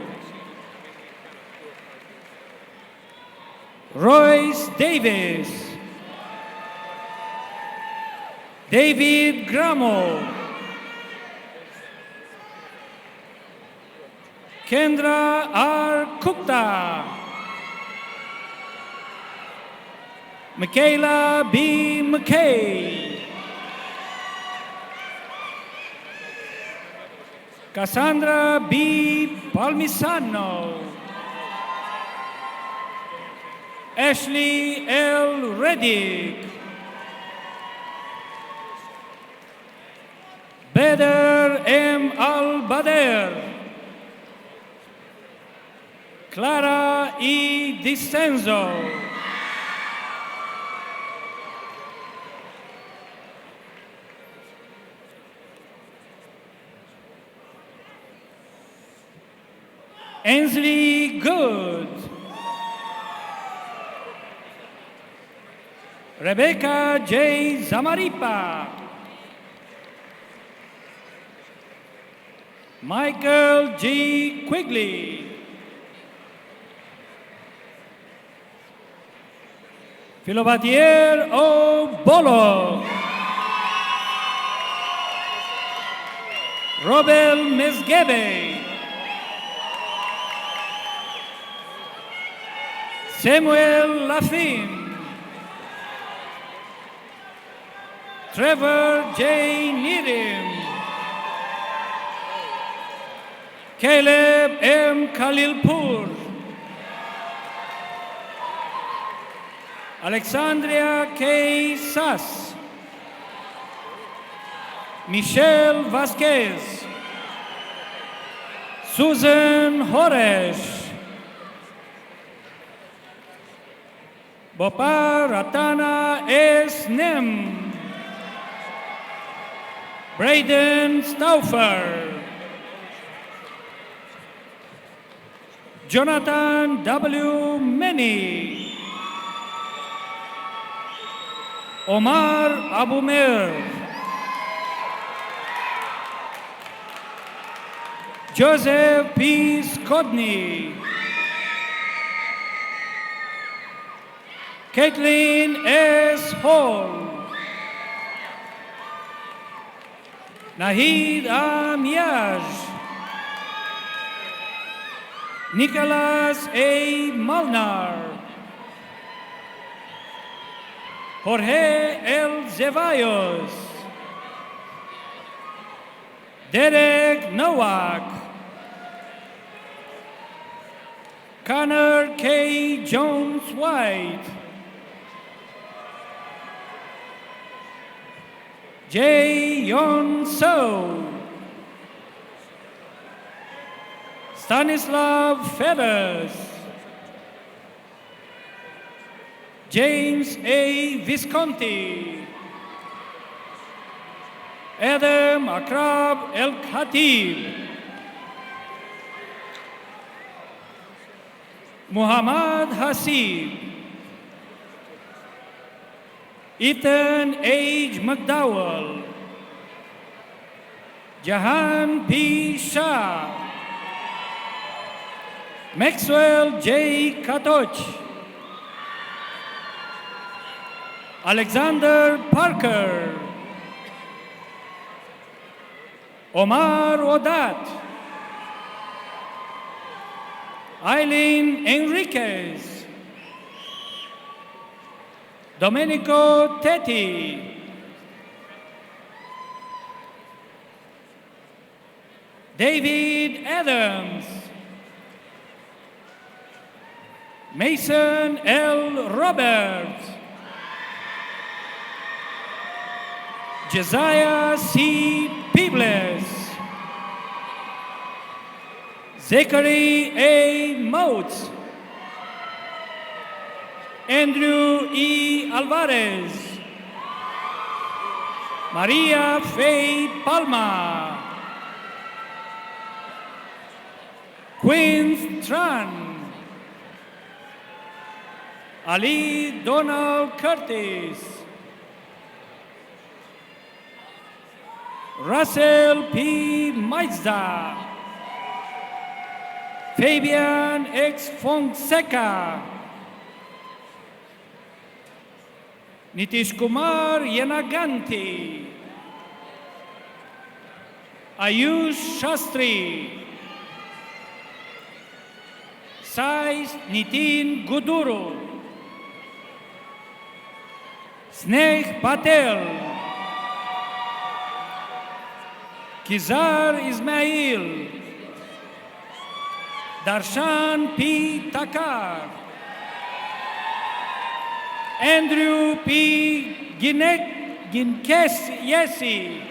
Speaker 13: Royce Davis, David Gramo, Kendra R. Kukta, Michaela B. McKay, Cassandra B. Palmisano, Ashley L. Reddick, Badr M. Al-Bader, Clara E. Dicenzo, Ainsley Good, Rebecca J. Zamaripa, Michael G. Quigley, Philobatier O. Bolo, Robel Mesgebe, Samuel Lafin, Trevor J. Needham, Caleb M. Khalilpur. Alexandria K. Sass. Michelle Vasquez. Susan Horesh. Bopar Ratana S. Nim. Braden Stauffer. Jonathan W. Meni. Omar Abumer. Joseph P. Skodny. Caitlin S. Hall. Nahid Amiaj. Nicholas A. Malnar. Jorge L. Zevallos. Derek Nowak. Connor K. Jones-White. Jae Yon So. Stanislav Ferres. James A. Visconti. Adam Akrab El Khatib. Muhammad Hasib. Ethan H. McDowell. Jahan P. Shah. Maxwell J. Katoch. Alexander Parker. Omar Odat. Eileen Enriquez. Domenico Tetti. David Adams. Mason L. Roberts. Josiah C. Peebles. Zachary A. Moats. Andrew E. Alvarez. Maria Faye Palma. Quinn Tran. Ali Donald Curtis. Russell P. Maizda. Fabian X. Fonseca. Nitish Kumar Yanaganti. Ayush Shastri. Sai Nitin Guduru. Sneh Patel. Kizar Ismail. Darshan P. Takar. Andrew P. Ginkes Yesi.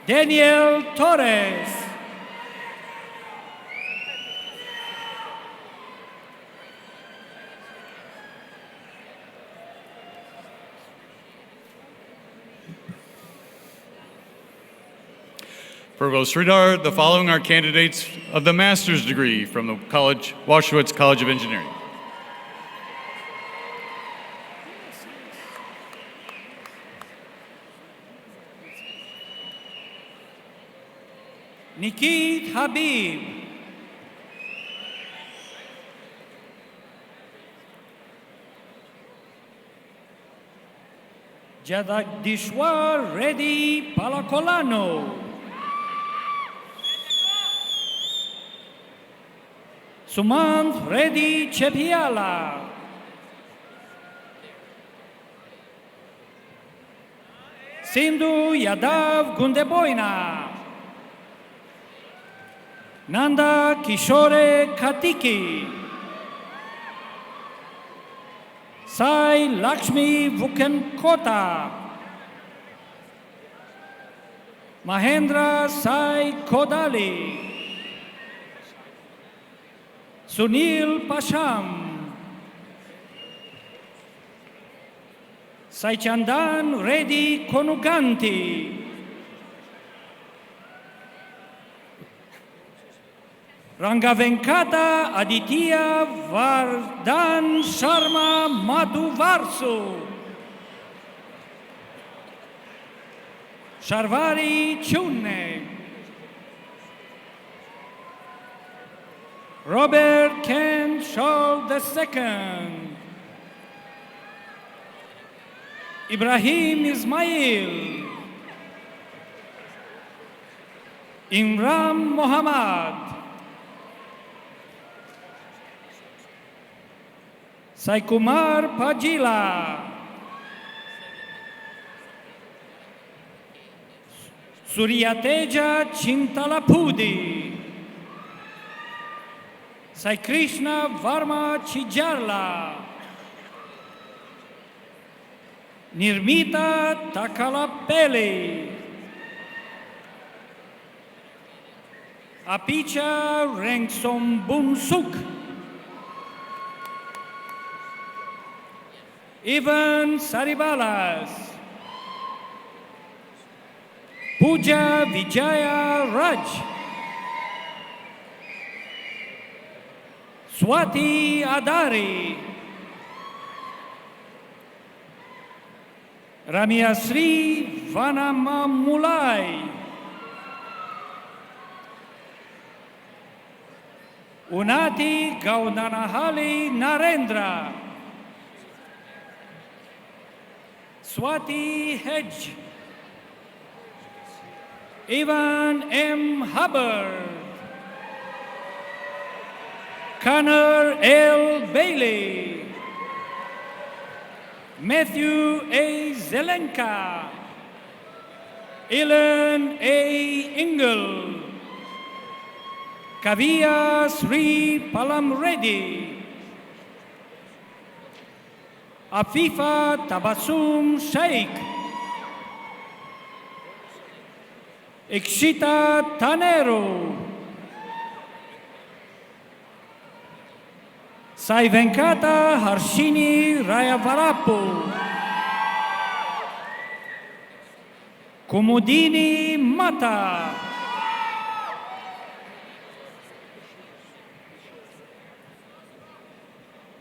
Speaker 13: Daniel Torres.
Speaker 14: Provost Sridhar, the following are candidates of the master's degree from the Washkewicz College of Engineering.
Speaker 13: Nikit Habib. Jagdishwar Reddy Palakolano. Sumant Reddy Chepiala. Sindhu Yadav Gundeboina. Nanda Kishore Katiki, Sai Lakshmi Vukankota, Mahendra Sai Kodali, Sunil Pasham, Sai Chandan Reddy Konuganti, Rangavenkata Aditya Vardhan Sharma Madhuvarsu, Sharvari Chunne, Robert Ken Shaw II, Ibrahim Ismail, Imran Muhammad, Saikumar Pajila, Suryateja Chintalapudi, Sai Krishna Varma Chijarla, Nirmita Takalapeli, Apicha Rengsom Bunsuk, Ivan Saribalas, Pooja Vijaya Raj, Swati Adari, Ramiasri Vanamamulai, Unati Gaunanahali Narendra, Swati Hedge, Ivan M. Hubbard, Connor L. Bailey, Matthew A. Zelenka, Ilan A. Engel, Kavya Sri Palam Reddy, Afifa Tabassum Sheikh, Ikshita Tanero, Sai Venkata Harshini Rayavarapu, Kumudini Mata,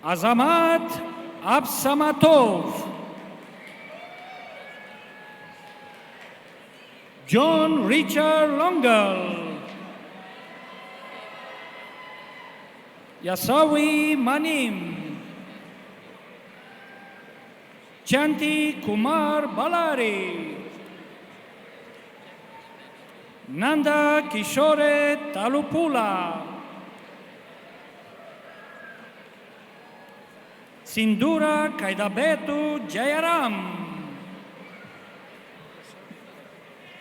Speaker 13: Azamat Absamatov, John Richard Longal, Yasawi Manim, Chanti Kumar Balari, Nanda Kishore Talupula, Sindura Kaidabetu Jayaram,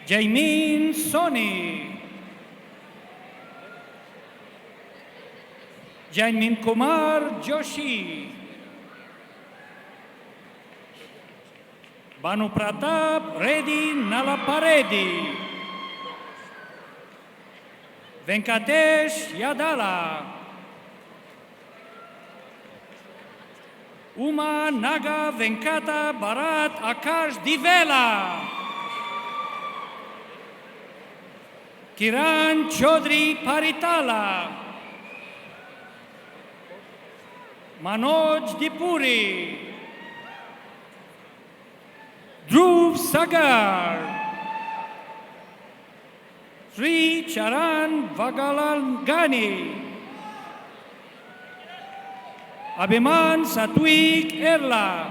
Speaker 13: Jaimin Soni, Jaimin Kumar Joshi, Banu Pratap Reddy Nalaparedi, Venkatesh Yadala, Uma Naga Venkata Bharat Akash Divela, Kiran Chaudhry Paritala, Manoj Dipuri, Dhruv Sagar, Sri Charan Vagalangani, Abhiman Satwik Erla,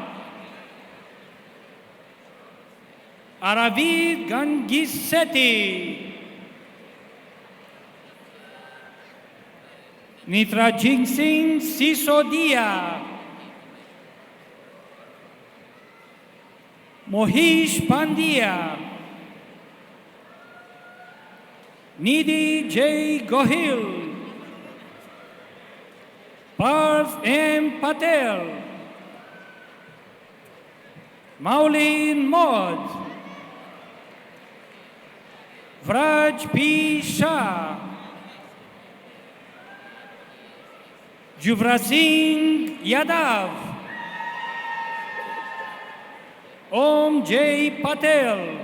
Speaker 13: Aravid Gangisetti, Nitrajit Singh Sisodia, Mohish Pandya, Nidhi J. Gohil, Parth M. Patel, Maulin Mod, Vraj P. Shah, Yuvraj Singh Yadav, Om J. Patel,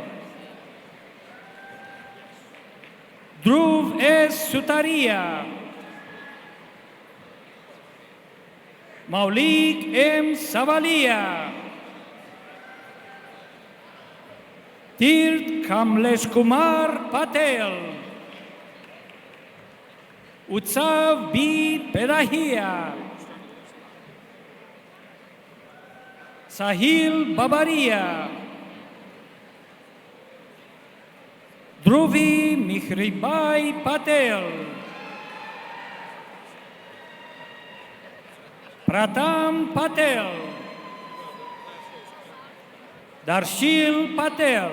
Speaker 13: Dhruv S. Sutaria, Maulik M. Savalia, Tirth Kamlesh Kumar Patel, Utsav B. Pedahia, Sahil Babaria, Dhruvi Mihribai Patel, Pratam Patel, Darshil Patel,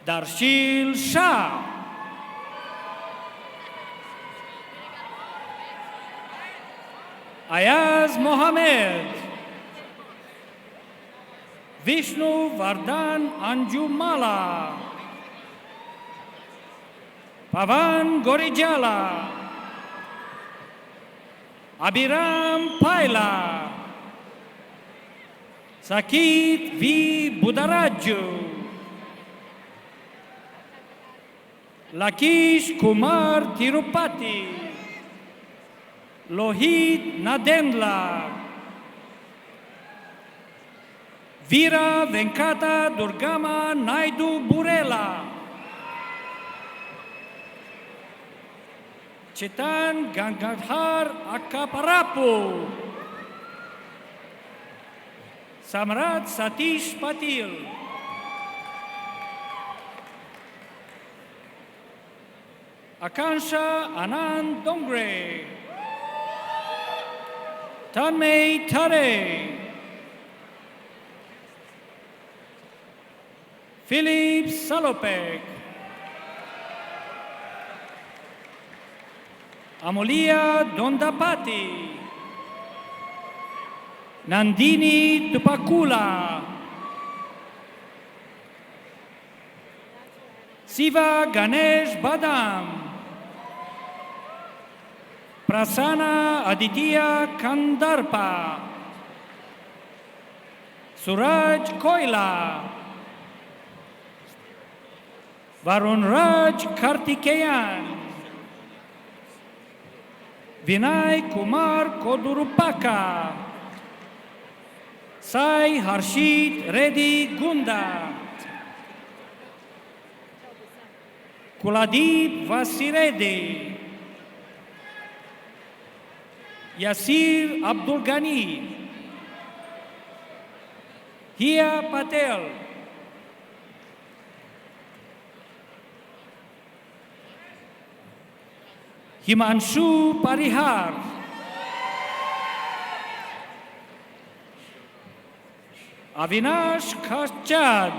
Speaker 13: Darshil Shah, Ayaz Mohammed, Vishnu Vardhan Anjumala, Pavan Gorijala, Abhiram Paila, Sakit V. Budaraju, Lakish Kumar Tirupati, Lohit Nadendla, Veera Venkata Durgama Naidu Burela, Chetan Gangadhar Akkaparapu, Samrat Satish Patil, Akansha Anand Dongre, Tanmay Tare, Philip Salopek, Amolia Dondapati, Nandini Tupakula, Siva Ganesh Badam, Prasanna Aditya Kandarpa, Suraj Koila, Varun Raj Kartikeyan, Vinay Kumar Kodurupaka, Sai Harshit Reddy Gunda, Kuladeep Vasireddy, Yasir Abdul Ghani, Hia Patel, Himanshu Parihar, Avinash Khachad,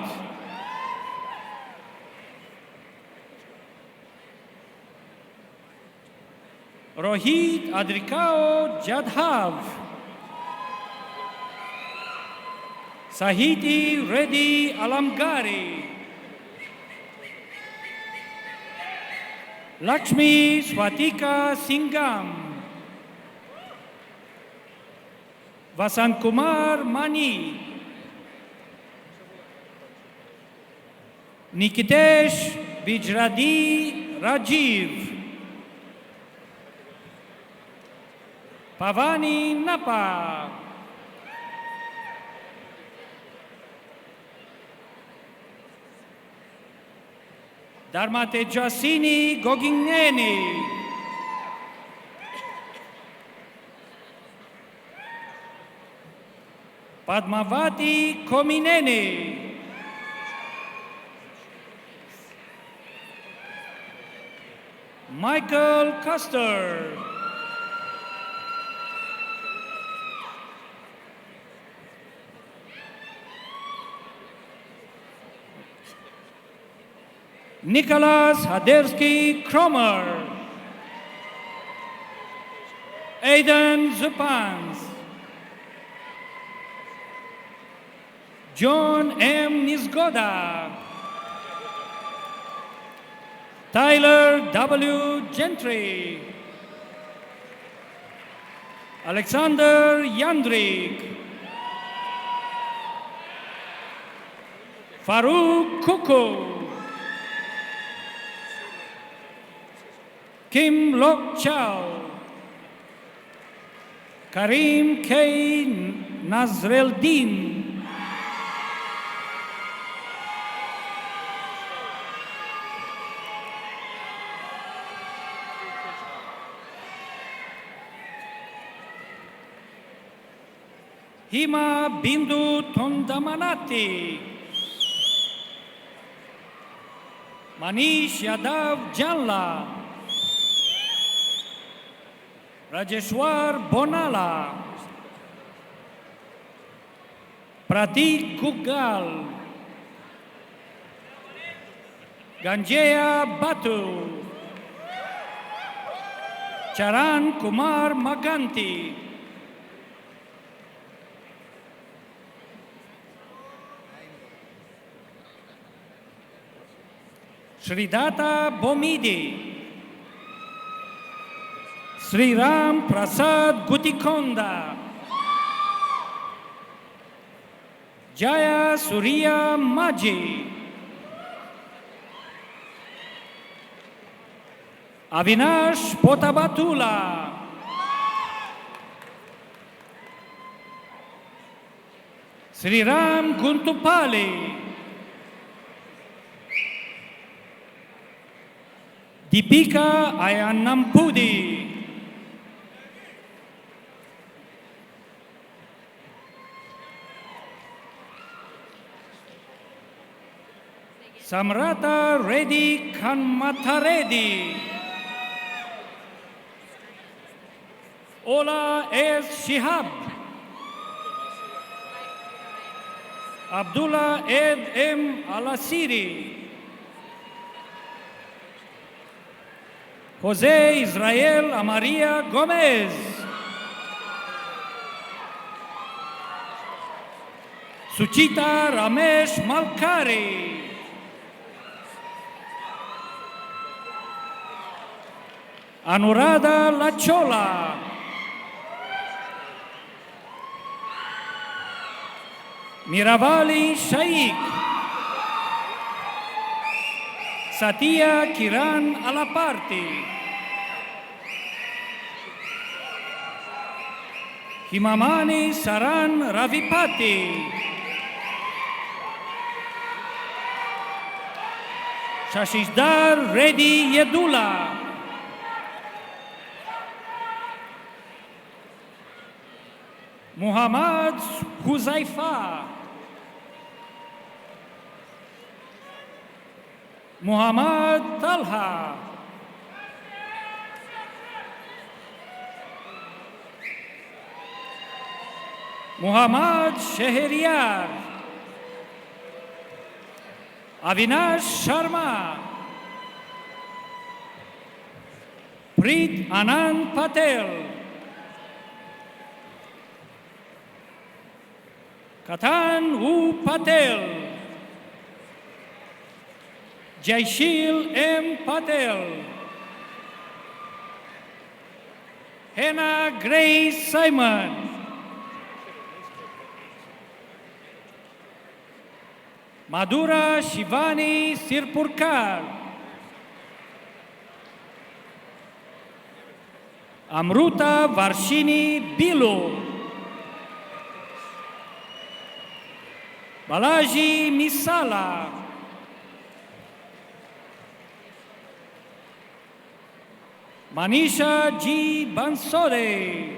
Speaker 13: Rohit Adrikao Jadhav, Sahiti Reddy Alamgari, Lakshmi Swatika Singham, Vasant Kumar Mani, Nikitesh Bijradi Rajiv, Pavani Napa, Dharmate Jasini Gogineni, Padmavati Komineni, Michael Custer, Nicholas Hadersky Cromer, Aidan Zupans, John M. Nizgoda, Tyler W. Gentry, Alexander Yandrik, Farouk Kuku, Kim Lok Chow, Karim K. Nazreldin, Hima Bindu Tondamanati, Manish Yadav Janla, Rajeshwar Bonala, Pratik Gugal, Ganjeya Batu, Charan Kumar Maganti, Sridhata Bomidi, Sri Ram Prasad Gutikonda, Jaya Surya Maji, Avinash Potabatula, Sri Ram Guntupali, Deepika Ayanampudi, Samrata Reddy Kanmata Reddy, Ola S. Shihab, Abdullah Ed M. Alasiri, Jose Israel Amaria Gomez, Suchita Ramesh Malkari, Anuradha Lachola, Miravali Shaikh, Satya Kiran Alaparti, Himamani Saran Ravipati, Shashishdar Reddy Yedula, Muhammad Huzaifa, Muhammad Talha, Muhammad Shehriyar, Avinash Sharma, Preet Anand Patel, Katan U Patel, Jaishil M. Patel, Hannah Grace Simon, Madhura Shivani Sirpurkar, Amruta Varshini Bilu, Balaji Misala, Manisha G. Bansode,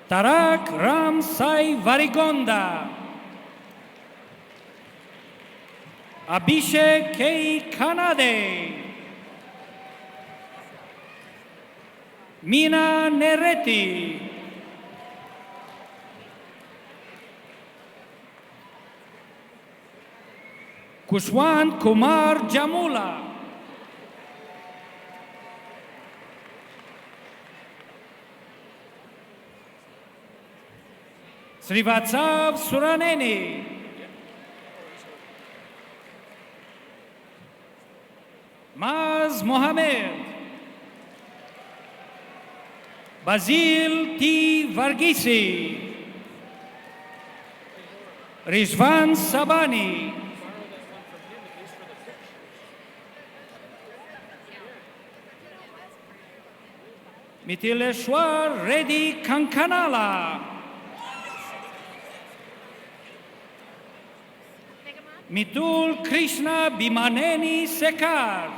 Speaker 13: Tarak Ram Sai Varigonda, Abhishek K. Kanade, Mina Neretti, Kushwant Kumar Jamula. Srivatsav Suraneni. Maz Mohamed. Basil T. Varghese. Rizvan Sabani. Mitileshwar Reddy Kankanala. Mitul Krishna Bimaneni Sekar.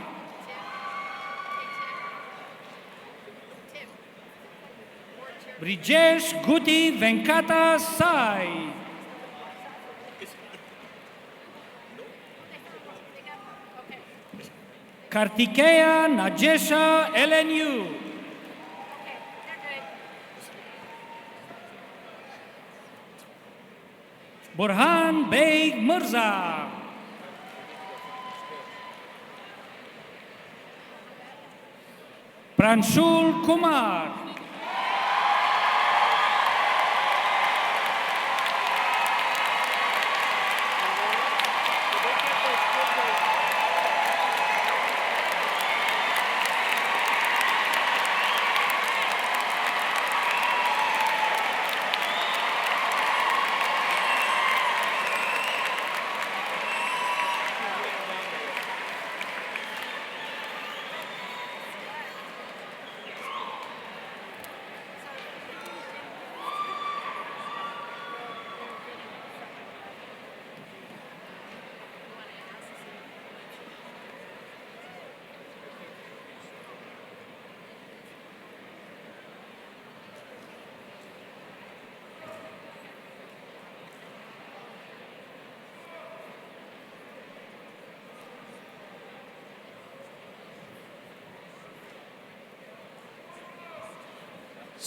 Speaker 13: Brijesh Guti Venkata Sai. Kartikeya Najesha LNU. Burhan Beg Mirza. Pranshul Kumar.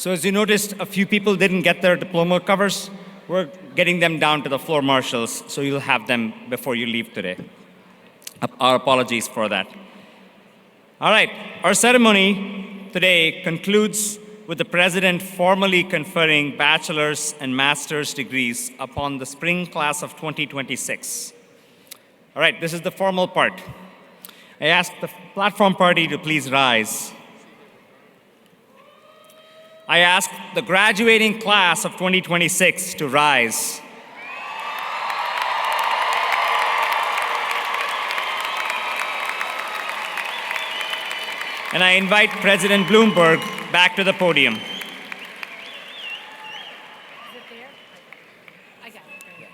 Speaker 3: So as you noticed, a few people didn't get their diploma covers. We're getting them down to the floor marshals, so you'll have them before you leave today. Our apologies for that. All right, our ceremony today concludes with the president formally conferring bachelor's and master's degrees upon the spring class of 2026. All right, this is the formal part. I ask the platform party to please rise. I ask the graduating class of 2026 to rise. And I invite President Bloomberg back to the podium.
Speaker 5: Is it there? I got it. Yeah.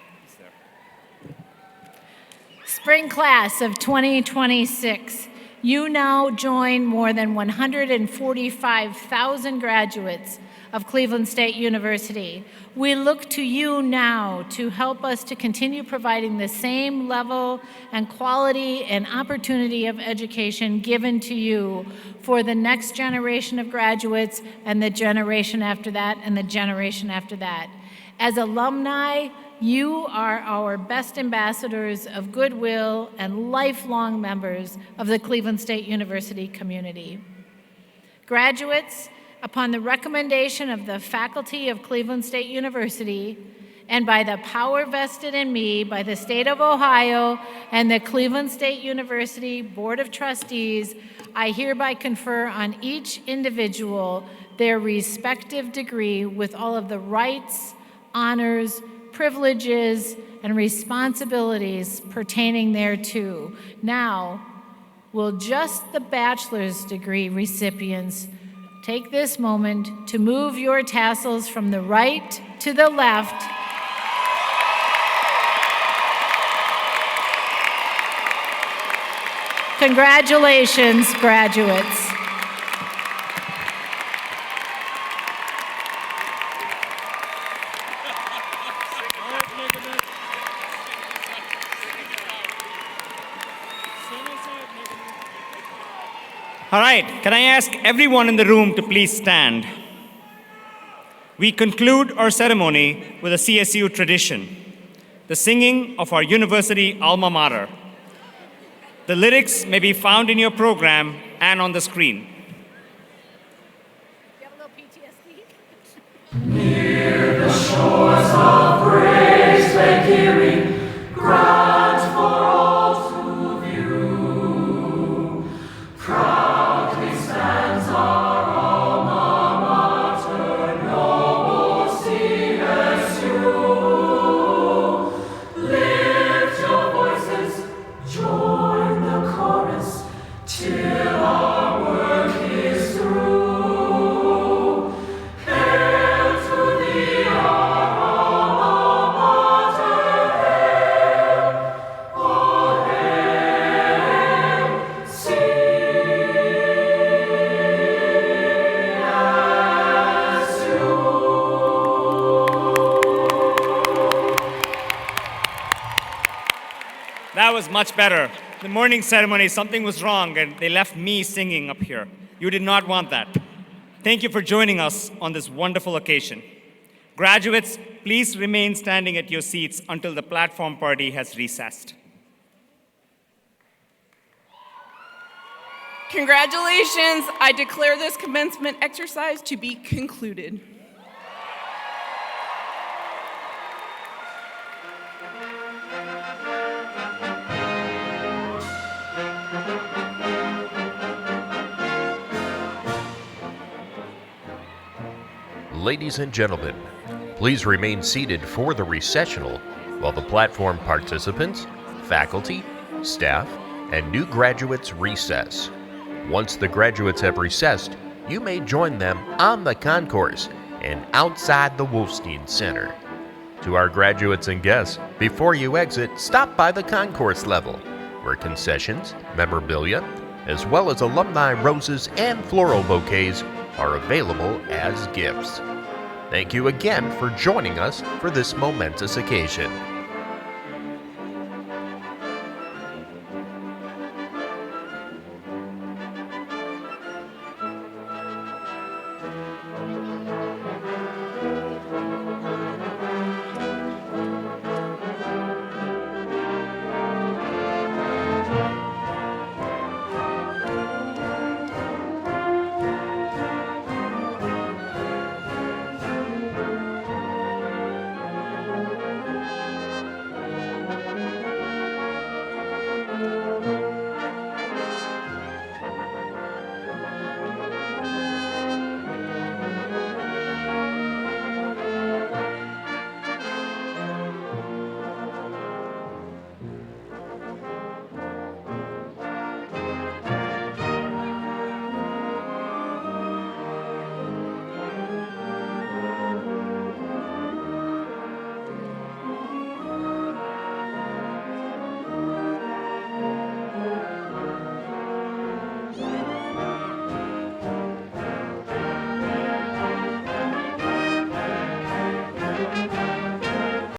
Speaker 5: Spring class of 2026. You now join more than 145,000 graduates of Cleveland State University. We look to you now to help us to continue providing the same level and quality and opportunity of education given to you for the next generation of graduates and the generation after that and the generation after that. As alumni, you are our best ambassadors of goodwill and lifelong members of the Cleveland State University community. Graduates, upon the recommendation of the faculty of Cleveland State University and by the power vested in me by the state of Ohio and the Cleveland State University Board of Trustees, I hereby confer on each individual their respective degree with all of the rights, honors, privileges, and responsibilities pertaining thereto. Now, will just the bachelor's degree recipients take this moment to move your tassels from the right to the left. Congratulations, graduates.
Speaker 3: All right, can I ask everyone in the room to please stand? We conclude our ceremony with a CSU tradition, the singing of our university alma mater. The lyrics may be found in your program and on the screen.
Speaker 15: Near the shores of grace, Lake Erie, grant for all to view. Proudly stands our alma mater, noble CSU. Lift your voices, join the chorus, till our work is through.
Speaker 3: That was much better. The morning ceremony, something was wrong, and they left me singing up here. You did not want that. Thank you for joining us on this wonderful occasion. Graduates, please remain standing at your seats until the platform party has recessed.
Speaker 2: Congratulations. I declare this commencement exercise to be concluded.
Speaker 1: Ladies and gentlemen, please remain seated for the recessional while the platform participants, faculty, staff, and new graduates recess. Once the graduates have recessed, you may join them on the concourse and outside the Wolstein Center. To our graduates and guests, before you exit, stop by the concourse level, where concessions, memorabilia, as well as alumni roses and floral bouquets are available as gifts. Thank you again for joining us for this momentous occasion.